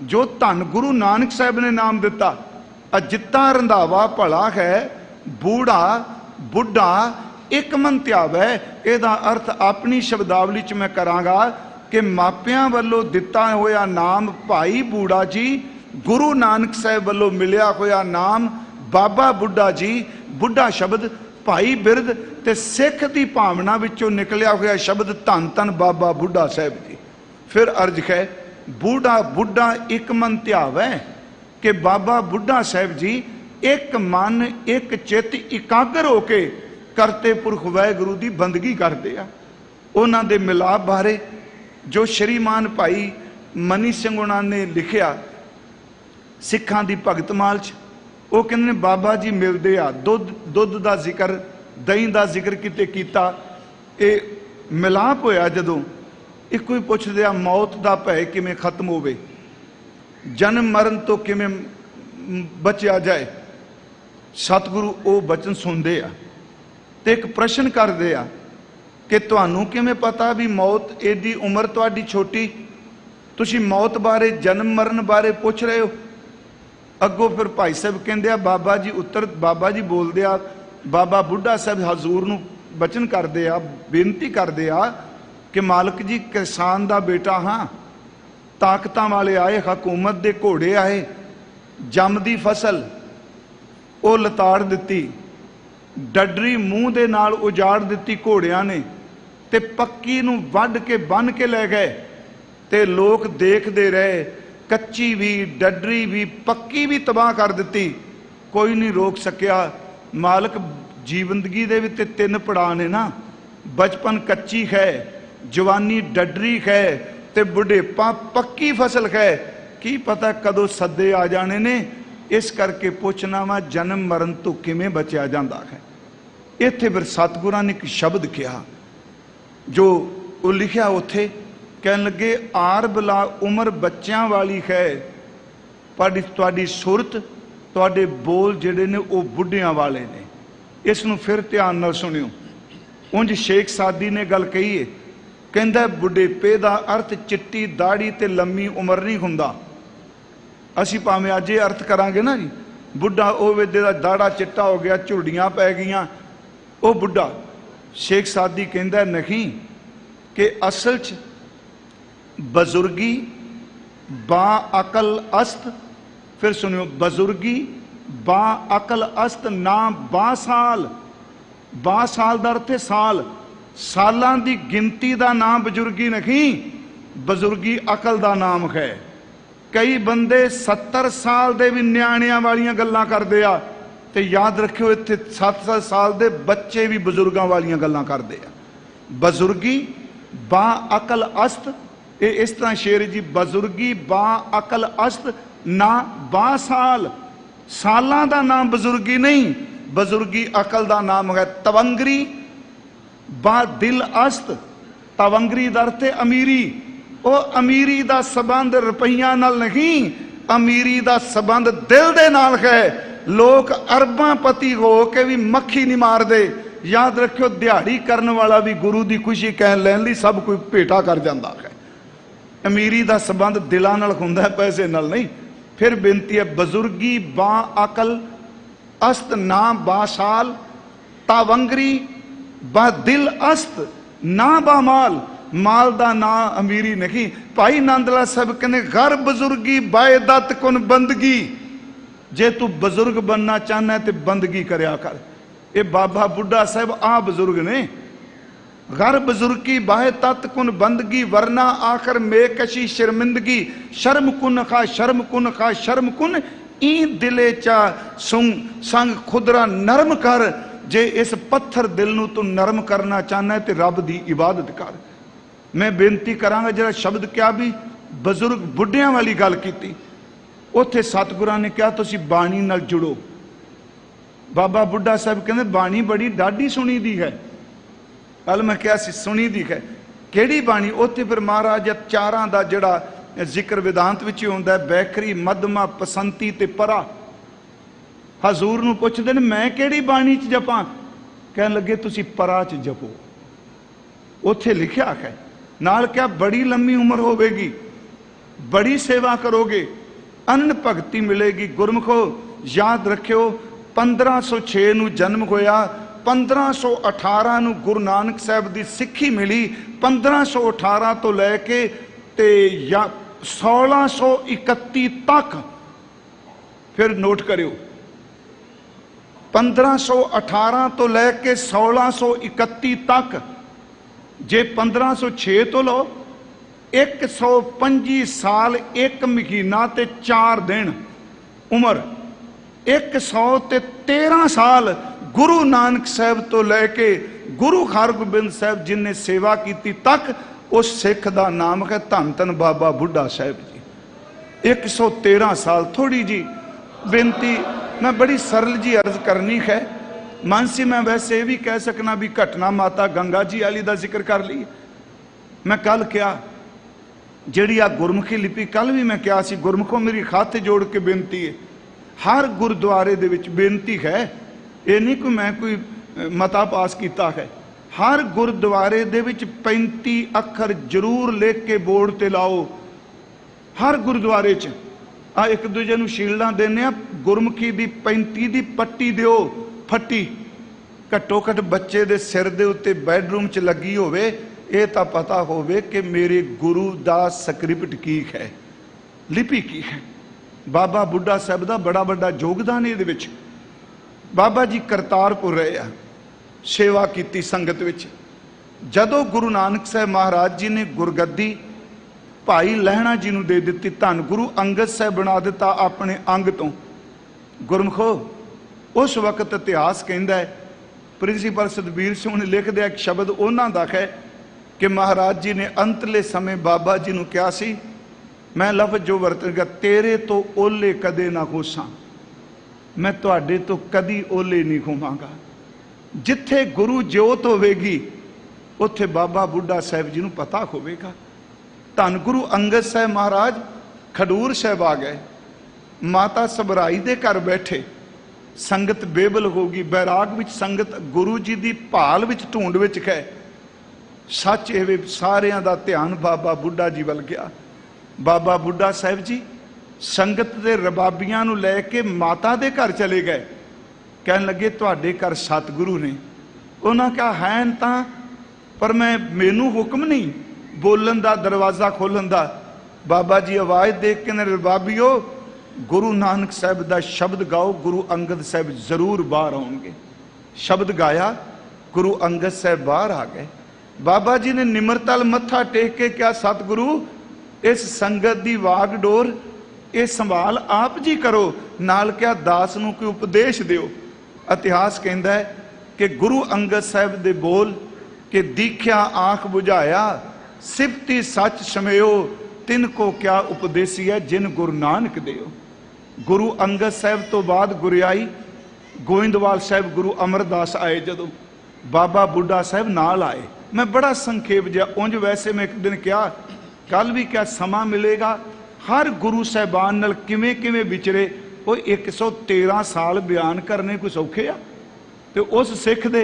जो धन गुरु नानक साहब ने नाम दिता। अजिता रंधावा भला है, बूढ़ा बुढ़ा एक मन त्यावै। यदा अर्थ अपनी शब्दावली च मैं करांगा कि मापिया वालों दिता होया नाम भाई बूढ़ा जी, गुरु नानक साहब वालों मिलिया होया नाम बाबा बुढ़ा जी। बुढ़ा शब्द भाई बिरद ते सिख की भावना विचों निकलिया हुआ शब्द धन धन बाबा बुढ़ा साहब जी। फिर अर्ज है बूढ़ा बुढ़ा एक मन ध्यावै कि बाबा बुढ़ा साहब जी एक मन एक चित इकागर होके करते पुरख वाहिगुरू की बंदगी करते आ। उन्हां दे मिलाप बारे जो श्रीमान भाई मनी सिंह उन्होंने ने लिखिया सिखां दी भगत माल च, वो कहते बाबा जी मिलते आ, दुध का जिक्र दही का जिक्र किते कीता। ये मिलाप होया जदों एक ही पुछदे आ मौत का भय किवें खत्म होवे, जन्म मरण तो किवें बचिया जाए। सतगुरु वो बचन सुनते आ ते एक प्रश्न करते आ कि तुहानू किवें पता भी मौत एडी उम्र तुहाडी छोटी, तुसीं मौत बारे जन्म मरण बारे पुछ रहे हो। अगों फिर भाई साहब कहते बाबा जी उत्तर बाबा जी बोलते आ, बाबा बुढ़ा साहब हजूर नूं बचन करते आ, बेनती करते आ कि मालक जी किसान दा बेटा हाँ, ताकतां वाले आए, हकूमत दे घोड़े आए, जमदी फसल वो लताड़ दिती, डडरी मूँह दे नाल उजाड़ दिती घोड़ियां ने, ते पक्की नूं वढ के बन के लै गए, ते लोग देखते रहे। कच्ची भी डडरी भी पक्की भी तबाह कर दी, कोई नहीं रोक सकिया। मालक जीवंदगी दे विच तीन पड़ाव ने ना, बचपन कच्ची है, जवानी डडरी है, ते बुढ़ेपा पक्की फसल है। की पता कदों सदे आ जाने ने, इस करके पुछना वा जन्म मरण तो किवें बचिया जांदा है। इत्थे फिर सतगुरां ने एक शब्द कहा जो वो लिखिया उत्थे, कहन लगे आर बला उम्र बच्चों वाली है पर तुहाडी सुरत तुहाडे बोल जिहड़े ने वो बुढ़ियां वाले ने। इसनूं फिर ध्यान नाल सुनियो। उंज शेख सादी ने गल कही है, कहंदा बुढ़ेपे दा अर्थ चिट्टी दाड़ी ते लम्मी उम्र नहीं हुंदा। असीं भावें अज ये अर्थ करांगे ना जी, बुढ़ा होवे जेहदा दाड़ा चिट्टा हो गया, झुरड़ियां पै गईयां, वो बुढ़ा। शेख सादी कहंदा नहीं कि असल च बजुर्गी बा अकल अस्त, फिर सुनियो, बजुर्गी बा अकल अस्त ना बा साल। बा साल का अर्थ है साल, सालां दी गिनती का नाम बजुर्गी नहीं, बजुर्गी अकल का नाम है। कई बंदे 70 साल दे भी न्याणियां वालियां गल्लां करदे आ, ते याद रखियो इत्थे 7-7 साल दे बच्चे भी बजुर्गां वालियां गल्लां करदे आ। बजुर्गी बा अकल अस्त, ये इस तरह शेर जी, बजुर्गी बा अकल अस्त ना बा साल। सालां दा नाम बजुर्गी नहीं, बजुर्गी अकल दा नाम है। तवंगरी बा दिल अस्त, तवंगरी दा अर्थ है अमीरी। वो अमीरी दा संबंध रुपइयां नाल नहीं, अमीरी दा संबंध दिल दे नाल है। लोग अरबां पति हो के भी मक्खी नहीं मारदे। याद रखियो दिहाड़ी करने वाला भी गुरु की खुशी कह लैन लई सब कोई भेटा कर जाता है। अमीरी का संबंध दिलों नाल हुंदा है, पैसे नाल नहीं। फिर बेनती है, बजुर्गी बा अकल अस्त ना बा साल, तावंगरी बा दिल अस्त ना बा माल। माल दा ना अमीरी नहीं। भाई नंदला साहब कहने घर बुजुर्गी बायदत कुन बंदगी। जे तू बुजुर्ग बनना चाहना है तो बंदगी करया कर। ये बाबा बुढ़ा साहब आ बुजुर्ग ने। घर बुजुर्गी बाहे तत् कुन बंदगी वरना आखिर मेकशी शर्मिंदगी। शर्म कुन खा शर्म कुन खा शर्म कुन ई दिले चा सुंग संग खुदरा नरम कर। जे इस पत्थर दिल नूं तू नरम करना चाहना है तो रब दी इबादत कर। मैं बेनती करांगा जरा शब्द क्या भी बजुर्ग बुढ़ियां वाली गल की, उत्थे सतगुरां ने कहा तुसी बाणी नाल जुड़ो। बाबा बुढ़ा साहब कहते बाणी बड़ी डाढ़ी सुनी दी है। कल मैं क्या सुनी दी है केड़ी बाणी। उत्थे फिर महाराज चारां दा जिहड़ा जिक्र वेदांत विच हुंदा है, बैखरी मध्यमा पसंती ते परा। हजूर नूं पुछदे ने मैं केड़ी बाणी च जपां, कहन लगे तुसी परा च जपो। उत्थे लिखिया है नाल क्या बड़ी लंबी उम्र होवेगी, बड़ी सेवा करोगे, अन्न भगती मिलेगी। गुरमुखो याद रखियो 1506 नूं जन्म होया, 1518 नूं गुरु नानक साहब दी सिੱਖੀ मिली। 1518 तो लैके ते 1631 तक, फिर नोट करियो 1518 तो लैके 1631 तक। जे 1506 तो लो 125 साल 1 महीना ते 4 दिन उम्र। 113 साल गुरु नानक साहब तो लैके गुरु हरगोबिंद साहब जिन्हें सेवा की तक उस सिख का नाम है धन धन बाबा बुढ़ा साहब जी। 113 साल। थोड़ी जी बेनती मैं बड़ी सरल जी अर्ज करनी है। मानसी मैं वैसे ये भी कह सकना भी घटना माता गंगा जी वाली का जिक्र कर ली। मैं कल क्या जिहड़ी आ गुरमुखी लिपि, कल भी मैं क्या सी गुरमुखों मेरी हथ जोड़ के बेनती है, हर गुरुद्वारे दे विच बेनती है। ये नहीं कोई मैं कोई मता पास किया है। हर गुरुद्वारे दे विच 35 अखर जरूर लिख के बोर्ड ते लाओ। हर गुरुद्वारे च आ एक दूजे नूं शील्डां देने आ, गुरमुखी दी 35 दी पट्टी दिओ फट्टी। घट्टो घट बच्चे दे सिर दे उत्ते बैडरूम च लगी होवे, ये तो पता होवे कि मेरे गुरु दा स्क्रिप्ट की है, लिपि की है। बाबा बुढ़ा साहब दा बड़ा बड़ा योगदान इहदे विच। बाबा जी करतारपुर रहे आ, सेवा की संगत विच। जदों गुरु नानक साहब महाराज जी ने गुरगद्दी भाई लहणा जी नूं दे दित्ती, धन गुरु अंगद साहब बना दिता अपने अंग तो। गुरमुखो उस वक्त इतिहास कहता है, प्रिंसीपल सतबीर सिंह ने लिख दिया एक शब्द उन्हां दा है कि महाराज जी ने अंतले समय बाबा जी नूं कहा सी, मैं लफ्ज जो वरतगा, तेरे तो ओले कदे ना होसां। मैं तुहाडे तो कदी ओले नहीं होवांगा। जिथे गुरु जोत होवेगी उत्थे बाबा बुढ़ा साहब जी नूं पता होवेगा। धन गुरु अंगद साहब महाराज खडूर साहब आ गए, माता सबराई दे घर बैठे, संगत बेबल होगी, बैराग विच संगत गुरु जी दी भाल विच ढूंढ विच गए। सच एवे सारियां दा ध्यान बाबा बुढ़ा जी वल गया। बाबा बुढ़ा साहब जी संगत दे रबाबियां नूं लैके माता दे घर चले गए। कहन लगे तुहाडे घर सतगुरु ने। उन्हां कहा हैन तां, पर मैं मैनू हुक्म नहीं बोलन दा, दरवाजा खोलन दा। बाबा जी आवाज़ देख के ने रबाबियो गुरु नानक साहब दा शब्द गाओ, गुरु अंगद साहब जरूर बाहर आउणगे। शब्द गाया, गुरु अंगद साहब बाहर आ गए। बाबा जी ने निमरतल मत्था टेक के क्या सतगुरु इस संगत दी वाग डोर ये संभाल आप जी करो, नाल क्या दास नूं कोई उपदेश दिओ। इतिहास कहता है कि गुरु अंगद साहब दे बोल कि दीख्या आंख बुझाया, सिफती सच समयो, तिनको क्या उपदेसी है जिन गुरु नानक देओ। गुरु अंगद साहब तो बाद गुरियाई गोविंदवाल साहब गुरु अमरदास आए, जदों बाबा बुढ़ा साहब नाल आए। मैं बड़ा संखेप जिहा, उंज वैसे मैं एक दिन क्या कल भी क्या समा मिलेगा हर गुरु साहबान नाल किवें किवें विचरे। वो 113 साल बयान करने कोई सौखे आ? ते उस सिख दे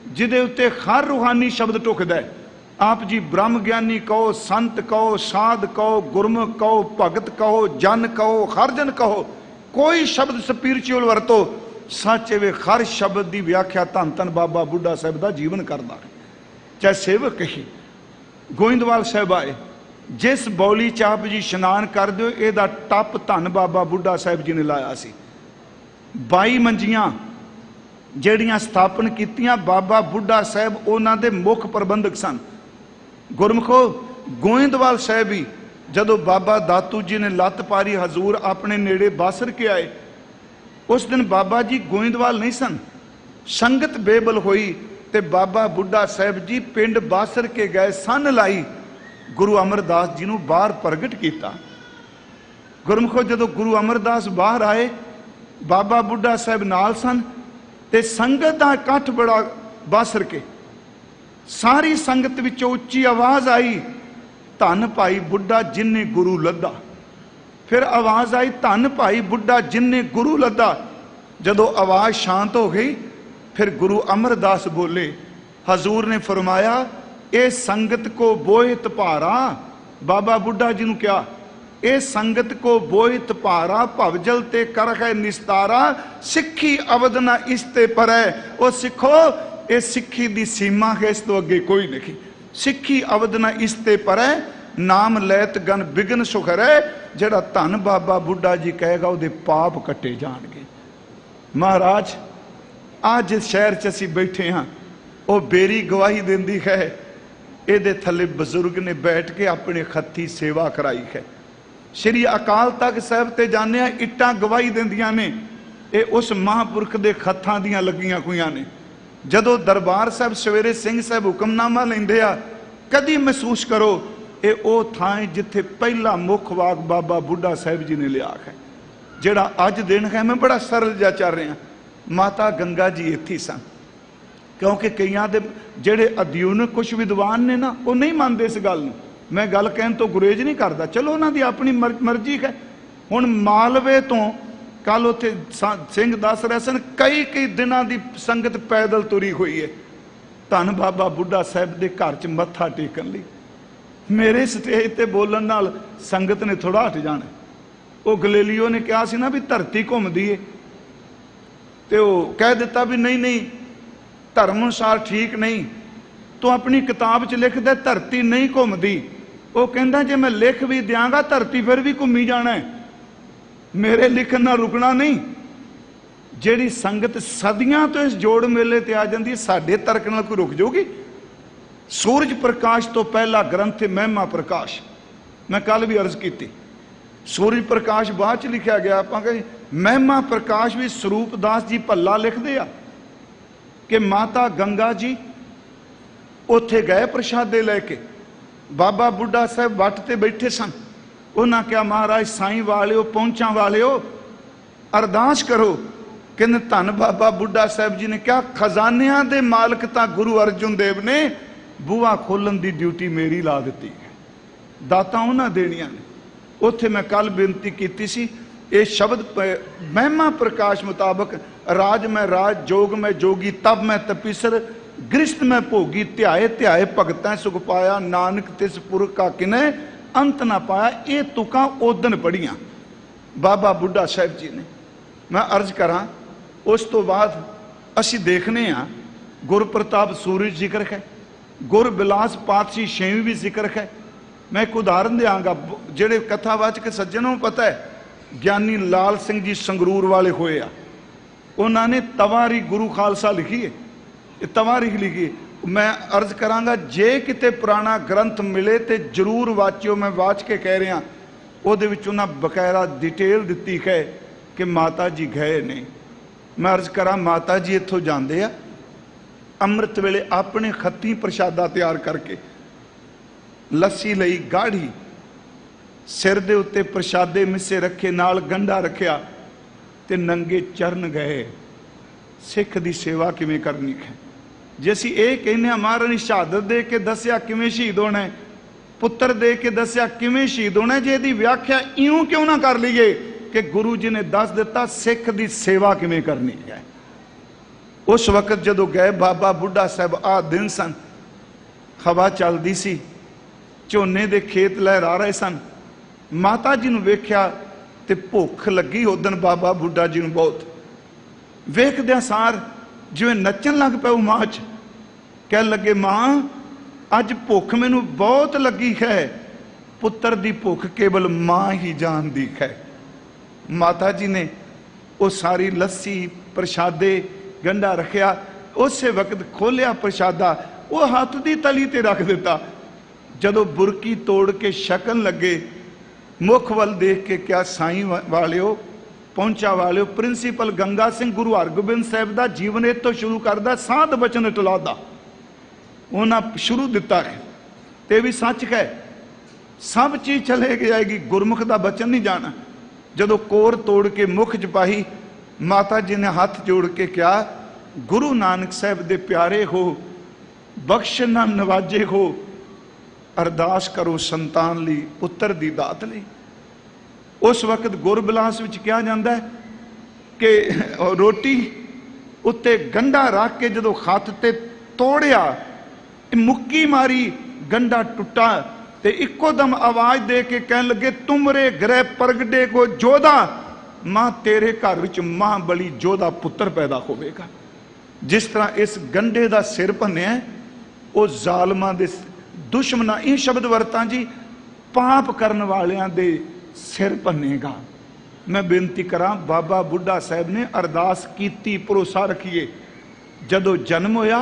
जिहदे उत्ते हर रूहानी शब्द टुकदा है। आप जी ब्रह्म ज्ञानी कहो, संत कहो, साध कहो, गुरमुख कहो, भगत कहो, जन कहो, हर जन कहो, कोई शब्द स्पिरिचुअल वरतो, सच वे हर शब्द की व्याख्या धन धन बाबा बुढ़ा साहब का जीवन करता है। चाहे सेवक कही गोविंदवाल साहब आए, जिस बौली च आप जी इशनान कर दो यदा टप धन बाबा बुढ़ा साहब जी ने लाया सी। 22 मंजियां जड़ियां स्थापन कीतियां बाबा बुढ़ा साहब उन्हां दे मुख प्रबंधक सन। गुरमुखो गोविंदवाल साहब ही जदों बाबा दातू जी ने लत्त पारी हजूर अपने नेड़े बासर के आए, उस दिन बाबा जी गोविंदवाल नहीं सन। संगत बेबल हुई ते बाबा बुढ़ा साहब जी पिंड बासर के गए, सन लाई गुरु अमरदास जी नूं बाहर प्रगट किया। गुरमुखो जदों गुरु अमरदास बाहर आए, बाबा बुढ़ा साहब नाल सन ते संगत दा इकट्ठ बड़ा बासर के। सारी संगत विचों उच्ची आवाज आई, धन भाई बुढ़ा जिन्ने गुरु लद्दा। फिर आवाज आई, धन भाई बुढ़ा जिन्ने गुरु लद्दा। जदों आवाज शांत हो गई, फिर गुरु अमरदास बोले, हजूर ने फरमाया ए संगत को बोहित भारा। बाबा बुढ़ा जी ने क्या, ए संगत को बोहित भारा, भवजल ते कर है निस्तारा, सिखी अवध ना इसते पर है। ओ सिखो ए सिखी दी सीमा है, इस तो अगे कोई नहीं। सिखी अवध ना इसते पर है, नाम लैत गन बिघन सुखर है। जड़ा धन बाबा बुढ़ा जी कहेगा उहदे पाप कट्टे जाणगे। महाराज आज जिस शहर च असीं बैठे हाँ, वो बेरी गवाही देंदी है। ਇਹਦੇ थले बजुर्ग ने बैठ के अपने खत्ती सेवा कराई है। श्री अकाल तख्त साहब ते जाने इट्टां गवाही देंदियां ने, ये उस महापुरख दे खत्तां दियां लगियां हुई ने। जदों दरबार साहब सवेरे सिंह साहब हुक्मनामा लेंदे आ, कदी महसूस करो ये वो थां जिथे पहला मुख वाक बाबा बुढ़ा साहब जी ने लिया है। जिहड़ा अज दिन है, मैं बड़ा सरल जिहा चल रहा, माता गंगा जी इत्थे सन। क्योंकि कईयां दे जिहड़े अध्युनिक कुछ विद्वान ने ना, वो नहीं मानते इस गल नूं। मैं गल कहण तो गुरेज नहीं करता, चलो उन्हां दी अपनी मर्जी है। हुण मालवे तो कल उत्थे सिंह दस रहे सन, कई दिनां दी संगत पैदल तुरी हुई है धन बाबा बुढ़ा साहब दे घर च मत्था टेकन लई। मेरे स्टेज ते बोलण नाल संगत ने थोड़ा हट जाना। वो गलेलियो ने कहा सी ना भी धरती घुमदी है, ते वो कह दिता भी नहीं नहीं धर्म अनुसार ठीक नहीं। तो अपनी किताब च लिख दे धरती नहीं घुमदी। वो कहता जे मैं लिख भी दियांगा धरती फिर भी घूमी जाना है, मेरे लिखण नाल रुकना नहीं। जिहड़ी संगत सदियां तो इस जोड़ मेले ते आ जांदी, साडे तर्क नाल कोई रुक जाऊगी? सूरज प्रकाश तो पहला ग्रंथ महिमा प्रकाश, मैं कल भी अर्ज की। सूरज प्रकाश बाद च लिखा गया, आपां कहे महिमा प्रकाश भी स्वरूप दास जी भल्ला लिखते आ कि माता गंगा जी उत्थे गए प्रशादे लैके, बाबा बुढ़ा साहब वट ते बैठे सन। उन्हें क्या महाराज साईं वाले पहुंचा वाले अरदास करो कहते धन बाबा बुढ़ा साहब जी ने कहा खजानिया दे मालक तां गुरु अर्जुन देव ने, बूहा खोलन की ड्यूटी मेरी ला दी है, दातां उन्हां देनियां ने। उत्थे मैं कल बेनती की सी, ये शब्द महिमा प्रकाश मुताबक राज मैं राज, जोग मैं जोगी, तब मैं तपीसर, गृहस्थ मैं भोगी, ध्याए ध्याए भगतां सुख पाया, नानक तिस पुरख का किने अंत ना पाया। ये तुकां ओदन पढ़ियां बाबा बुढ़ा साहब जी ने। मैं अर्ज करा उस तो बाद असी देखने गुरप्रताप सूरज जिक्र है, गुर बिलास पातशाही छेवीं भी जिक्र है। मैं एक उदाहरण देंगा, जेड़े कथावाचक सज्जनों को पता है, ज्ञानी लाल सिंह जी संगरूर वाले होए आ, उन्होंने तवारी गुरु खालसा लिखी है, तवारी लिखी है। मैं अर्ज करांगा जे किते पुराना ग्रंथ मिले तो जरूर वाचियो, मैं वाच के कह रहा, ਉਹਦੇ ਵਿੱਚ ਉਹਨਾਂ ਬਕਾਇਦਾ डिटेल ਦਿੱਤੀ है कि माता जी गए ने। मैं अर्ज करा माता जी इत्थों जाते आ, अमृत वेले अपने खत्ती प्रशादा तैयार करके लस्सी लई गाढ़ी, सिर दे उत्ते प्रशादे मिसे रखे, नाल गंढा रखिया ते नंगे चरण गए। सिख दी सेवा किवें करनी है। जे असीं ये कहने महारानी शहादत दे के दस्या किवें शहीद होना है, पुत्र दे के दस्या किवें शहीद होना है, जे इहदी व्याख्या इउं क्यों ना कर लीए कि गुरु जी ने दस दिता सिख दी सेवा किवें करनी है। उस वक्त जदों गए बाबा बुढ़ा साहब, आ दिन सन, हवा चलदी सी, झोने दे खेत लहरा रहे सन। माता जी नूं वेख्या ते भुख लगी उदन बाबा बुढ़ा जी नूं बहुत। वेखद्या सार जिवें नचन लग पे मां च, कह लगे मां अज भुख मैनूं बहुत लगी है। पुत्र दी भुख केवल मां ही जानदी है। माता जी ने वो सारी लस्सी प्रशादे गंढा रखिया, उस वक्त खोलिया प्रशादा, वो हाथ दी तली ते रख दिता। जदों बुरकी तोड़ के शकन लगे, मुख वल देख के क्या साईं वालिओ, पहुंचा वालिओ, प्रिंसीपल गंगा सिंह गुरु हरगोबिंद साहब का जीवन इस तो शुरू करदा, साध बचन टलादा उन्हें शुरू दिता है। ते भी सच है, सब चीज चले जाएगी, गुरमुख का बचन नहीं जाना। जदों कोर तोड़ के मुख च पाई, माता जी ने हाथ जोड़ के कहा गुरु नानक साहब दे प्यारे हो, बख्श ना नवाजे हो, अरदास करो संतान ली, पुत्र दी दात ली। उस वक्त गुरबिलास विच कहा जाता है कि रोटी उत्ते गंढा रख के जदों हथ ते तोड़िया, मुक्की मारी, गंढा टुटा ते इको दम आवाज दे के कहन लगे तुमरे ग्रह परगटे को जोधा, मां तेरे घर विच महाबली जोधा पुत्र पैदा होवेगा। जिस तरह इस गंढे दा सिर भन्निया, वो जालमां दे दुश्मना, ये शब्द वरतां जी, पाप करन वालियां दे सिर भन्नेगा। मैं बेनती करा बाबा बुढ़ा साहब ने अरदास कीती, भरोसा रखिए। जदों जन्म होया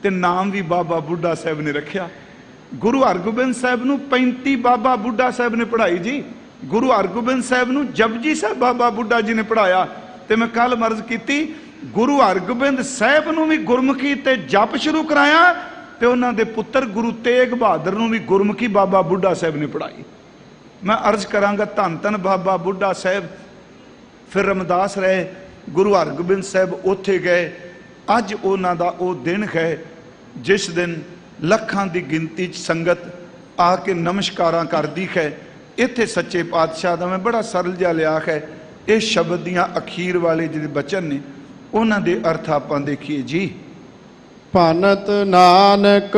ते नाम भी बाबा बुढ़ा साहब ने रखिया। गुरु हरगोबिंद साहब नूं 35 बाबा बुढ़ा साहब ने पढ़ाई जी। गुरु हरगोबिंद साहब नूं जपजी साहब बाबा बुढ़ा जी ने पढ़ाया। ते मैं कल मर्ज की गुरु हरगोबिंद साहब नूं भी गुरमुखी ते जप शुरू कराया, ते उन्हां दे पुत्र गुरु तेग बहादुर नूं भी गुरमुखी बाबा बुढ़ा साहब ने पढ़ाई। मैं अर्ज करांगा धन धन बाबा बुढ़ा साहब। फिर रमदास रहे, गुरु हरगोबिंद साहब उत्थे गए। अज उन्हां दा वो दिन है जिस दिन लखां दी गिनती च संगत आके नमस्कारां करदी है। इत्थे सच्चे पातशाह दा मैं बड़ा सरल जिहा लिया है। इस शब्द दियां अखीर वाले जिहड़े बचन ने उन्हां दे अर्थ आपां देखिए जी। भनत नानक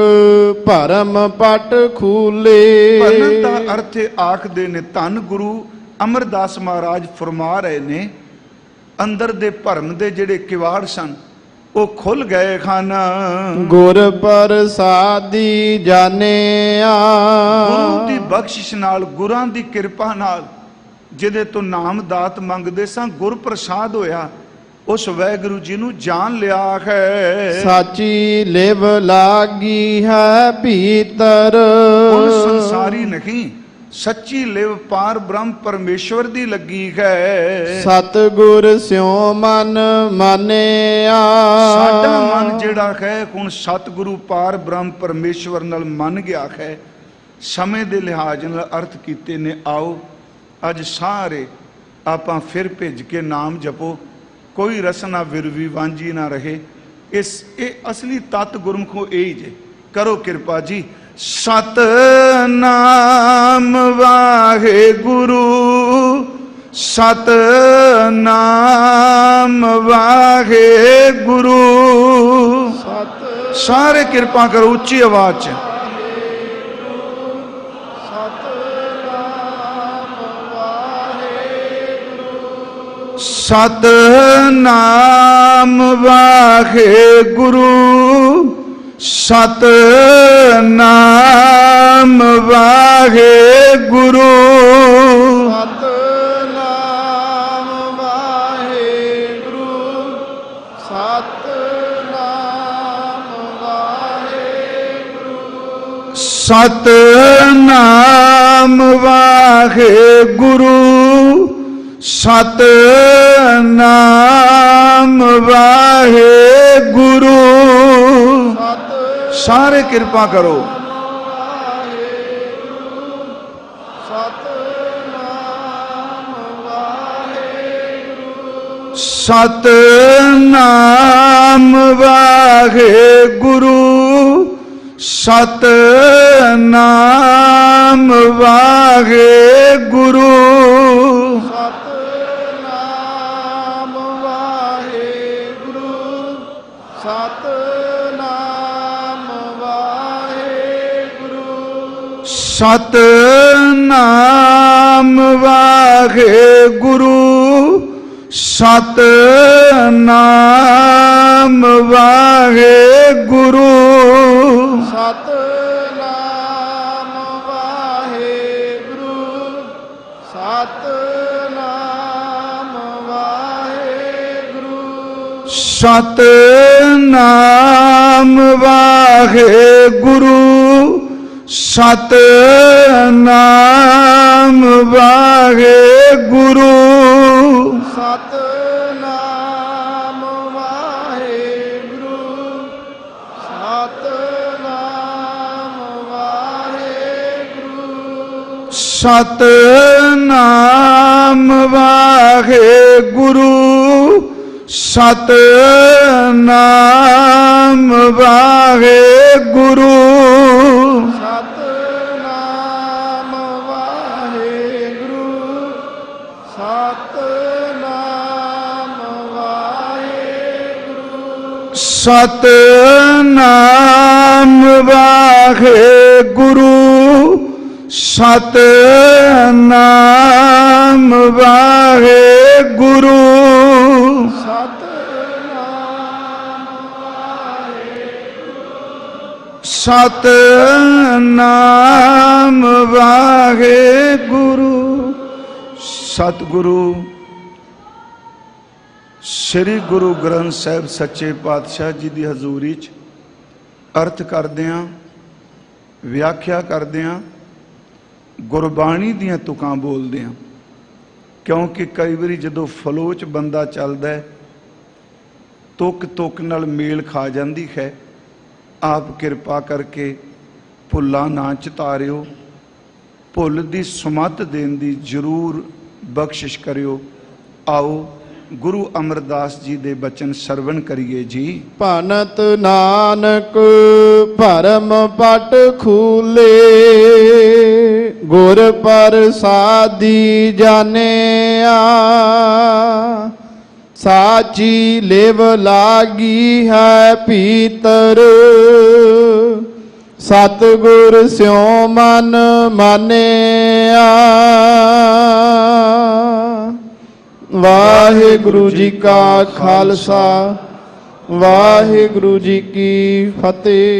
भरम पट खूले। भनत दा अर्थ आखदे ने धन गुरु अमरदास महाराज फरमा रहे ने, अंदर दे भरम दे जिहड़े किवाड़ सन वो खुल गए खाना। गुर प्रसादी जाने गुरु दी बख्शिश नाल, गुरां दी किरपा नाल, जिहदे तो नाम दात मंगदे सां, गुर प्रसाद होया। उस वैगुरु जी नूं जान लिया है। साची लिव लागी है भीतर। हुण संसारी नहीं, सच्ची लिव पार ब्रह्म परमेश्वर दी लगी है। सतगुर स्यों मन मानिया। साडा मन जिहड़ा है हुण सतगुरु पार ब्रह्म परमेश्वर नाल मन गया है। समय दे लिहाज नाल अर्थ कीते ने। आओ अज सारे आपां फिर भिज के नाम जपो। कोई रसना विरवी वांझी ना रहे। इस असली तत् गुरमुखों यही जे। करो कृपा जी। सतनाम वाहे गुरु, सतनाम वाहे गुरु। सारे कृपा करो उच्ची आवाज च। सतनाम वाहे गुरु, सतनाम वाहे गुरु। सतनाम वाहे गुरु, सतनाम वाहे गुरु। सतनाम वाहे गुरु, सतनाम वाहे गुरु। सारे कृपा करो। सतनाम वाहे गुरु, सतनाम वाहे गुरु। सतनाम वाहे गुरु, सतनाम वाहे गुरु। सतनाम वाहे गुरु, सतनाम वाहे गुरु। सतनाम वाहे गुरु, सतनाम वाहे गुरु। सतनाम वाहे गुरु, सतनाम वाहे गुरु। सतनाम वाहे गुरु, सतनाम वाहे गुरु। सतनाम वाहे गुरु, सतनाम वाहे गुरु। सतनाम वाहे गुरु, सतनाम वाहे गुरु। सतनाम वाहे गुरु, सतनाम वाहे गुरु। सतनाम वाहे गुरु। सतगुरु श्री गुरु ग्रंथ साहिब सच्चे पातशाह जी की हजूरी च अर्थ करदियां व्याख्या करदियां गुरबाणी दियां तुकां बोलदियां, क्योंकि कई बारी जदों फ्लो च बंदा चलदा है तुक तुक नाल मेल खा जांदी है। आप किरपा करके भुल्लां ना चितारियो, भुल दी सुमत देण दी जरूर बख्शिश करियो। आओ गुरु अमरदास जी दे बचन सरवण करिए जी। भनत नानक भरम पट खूले, गुर प्रसादी जानिया। साची लेव लागी है भीतर, सतगुर स्यों मन मानिया। वाहिगुरु जी का खालसा, वाहिगुरु जी की फतेह।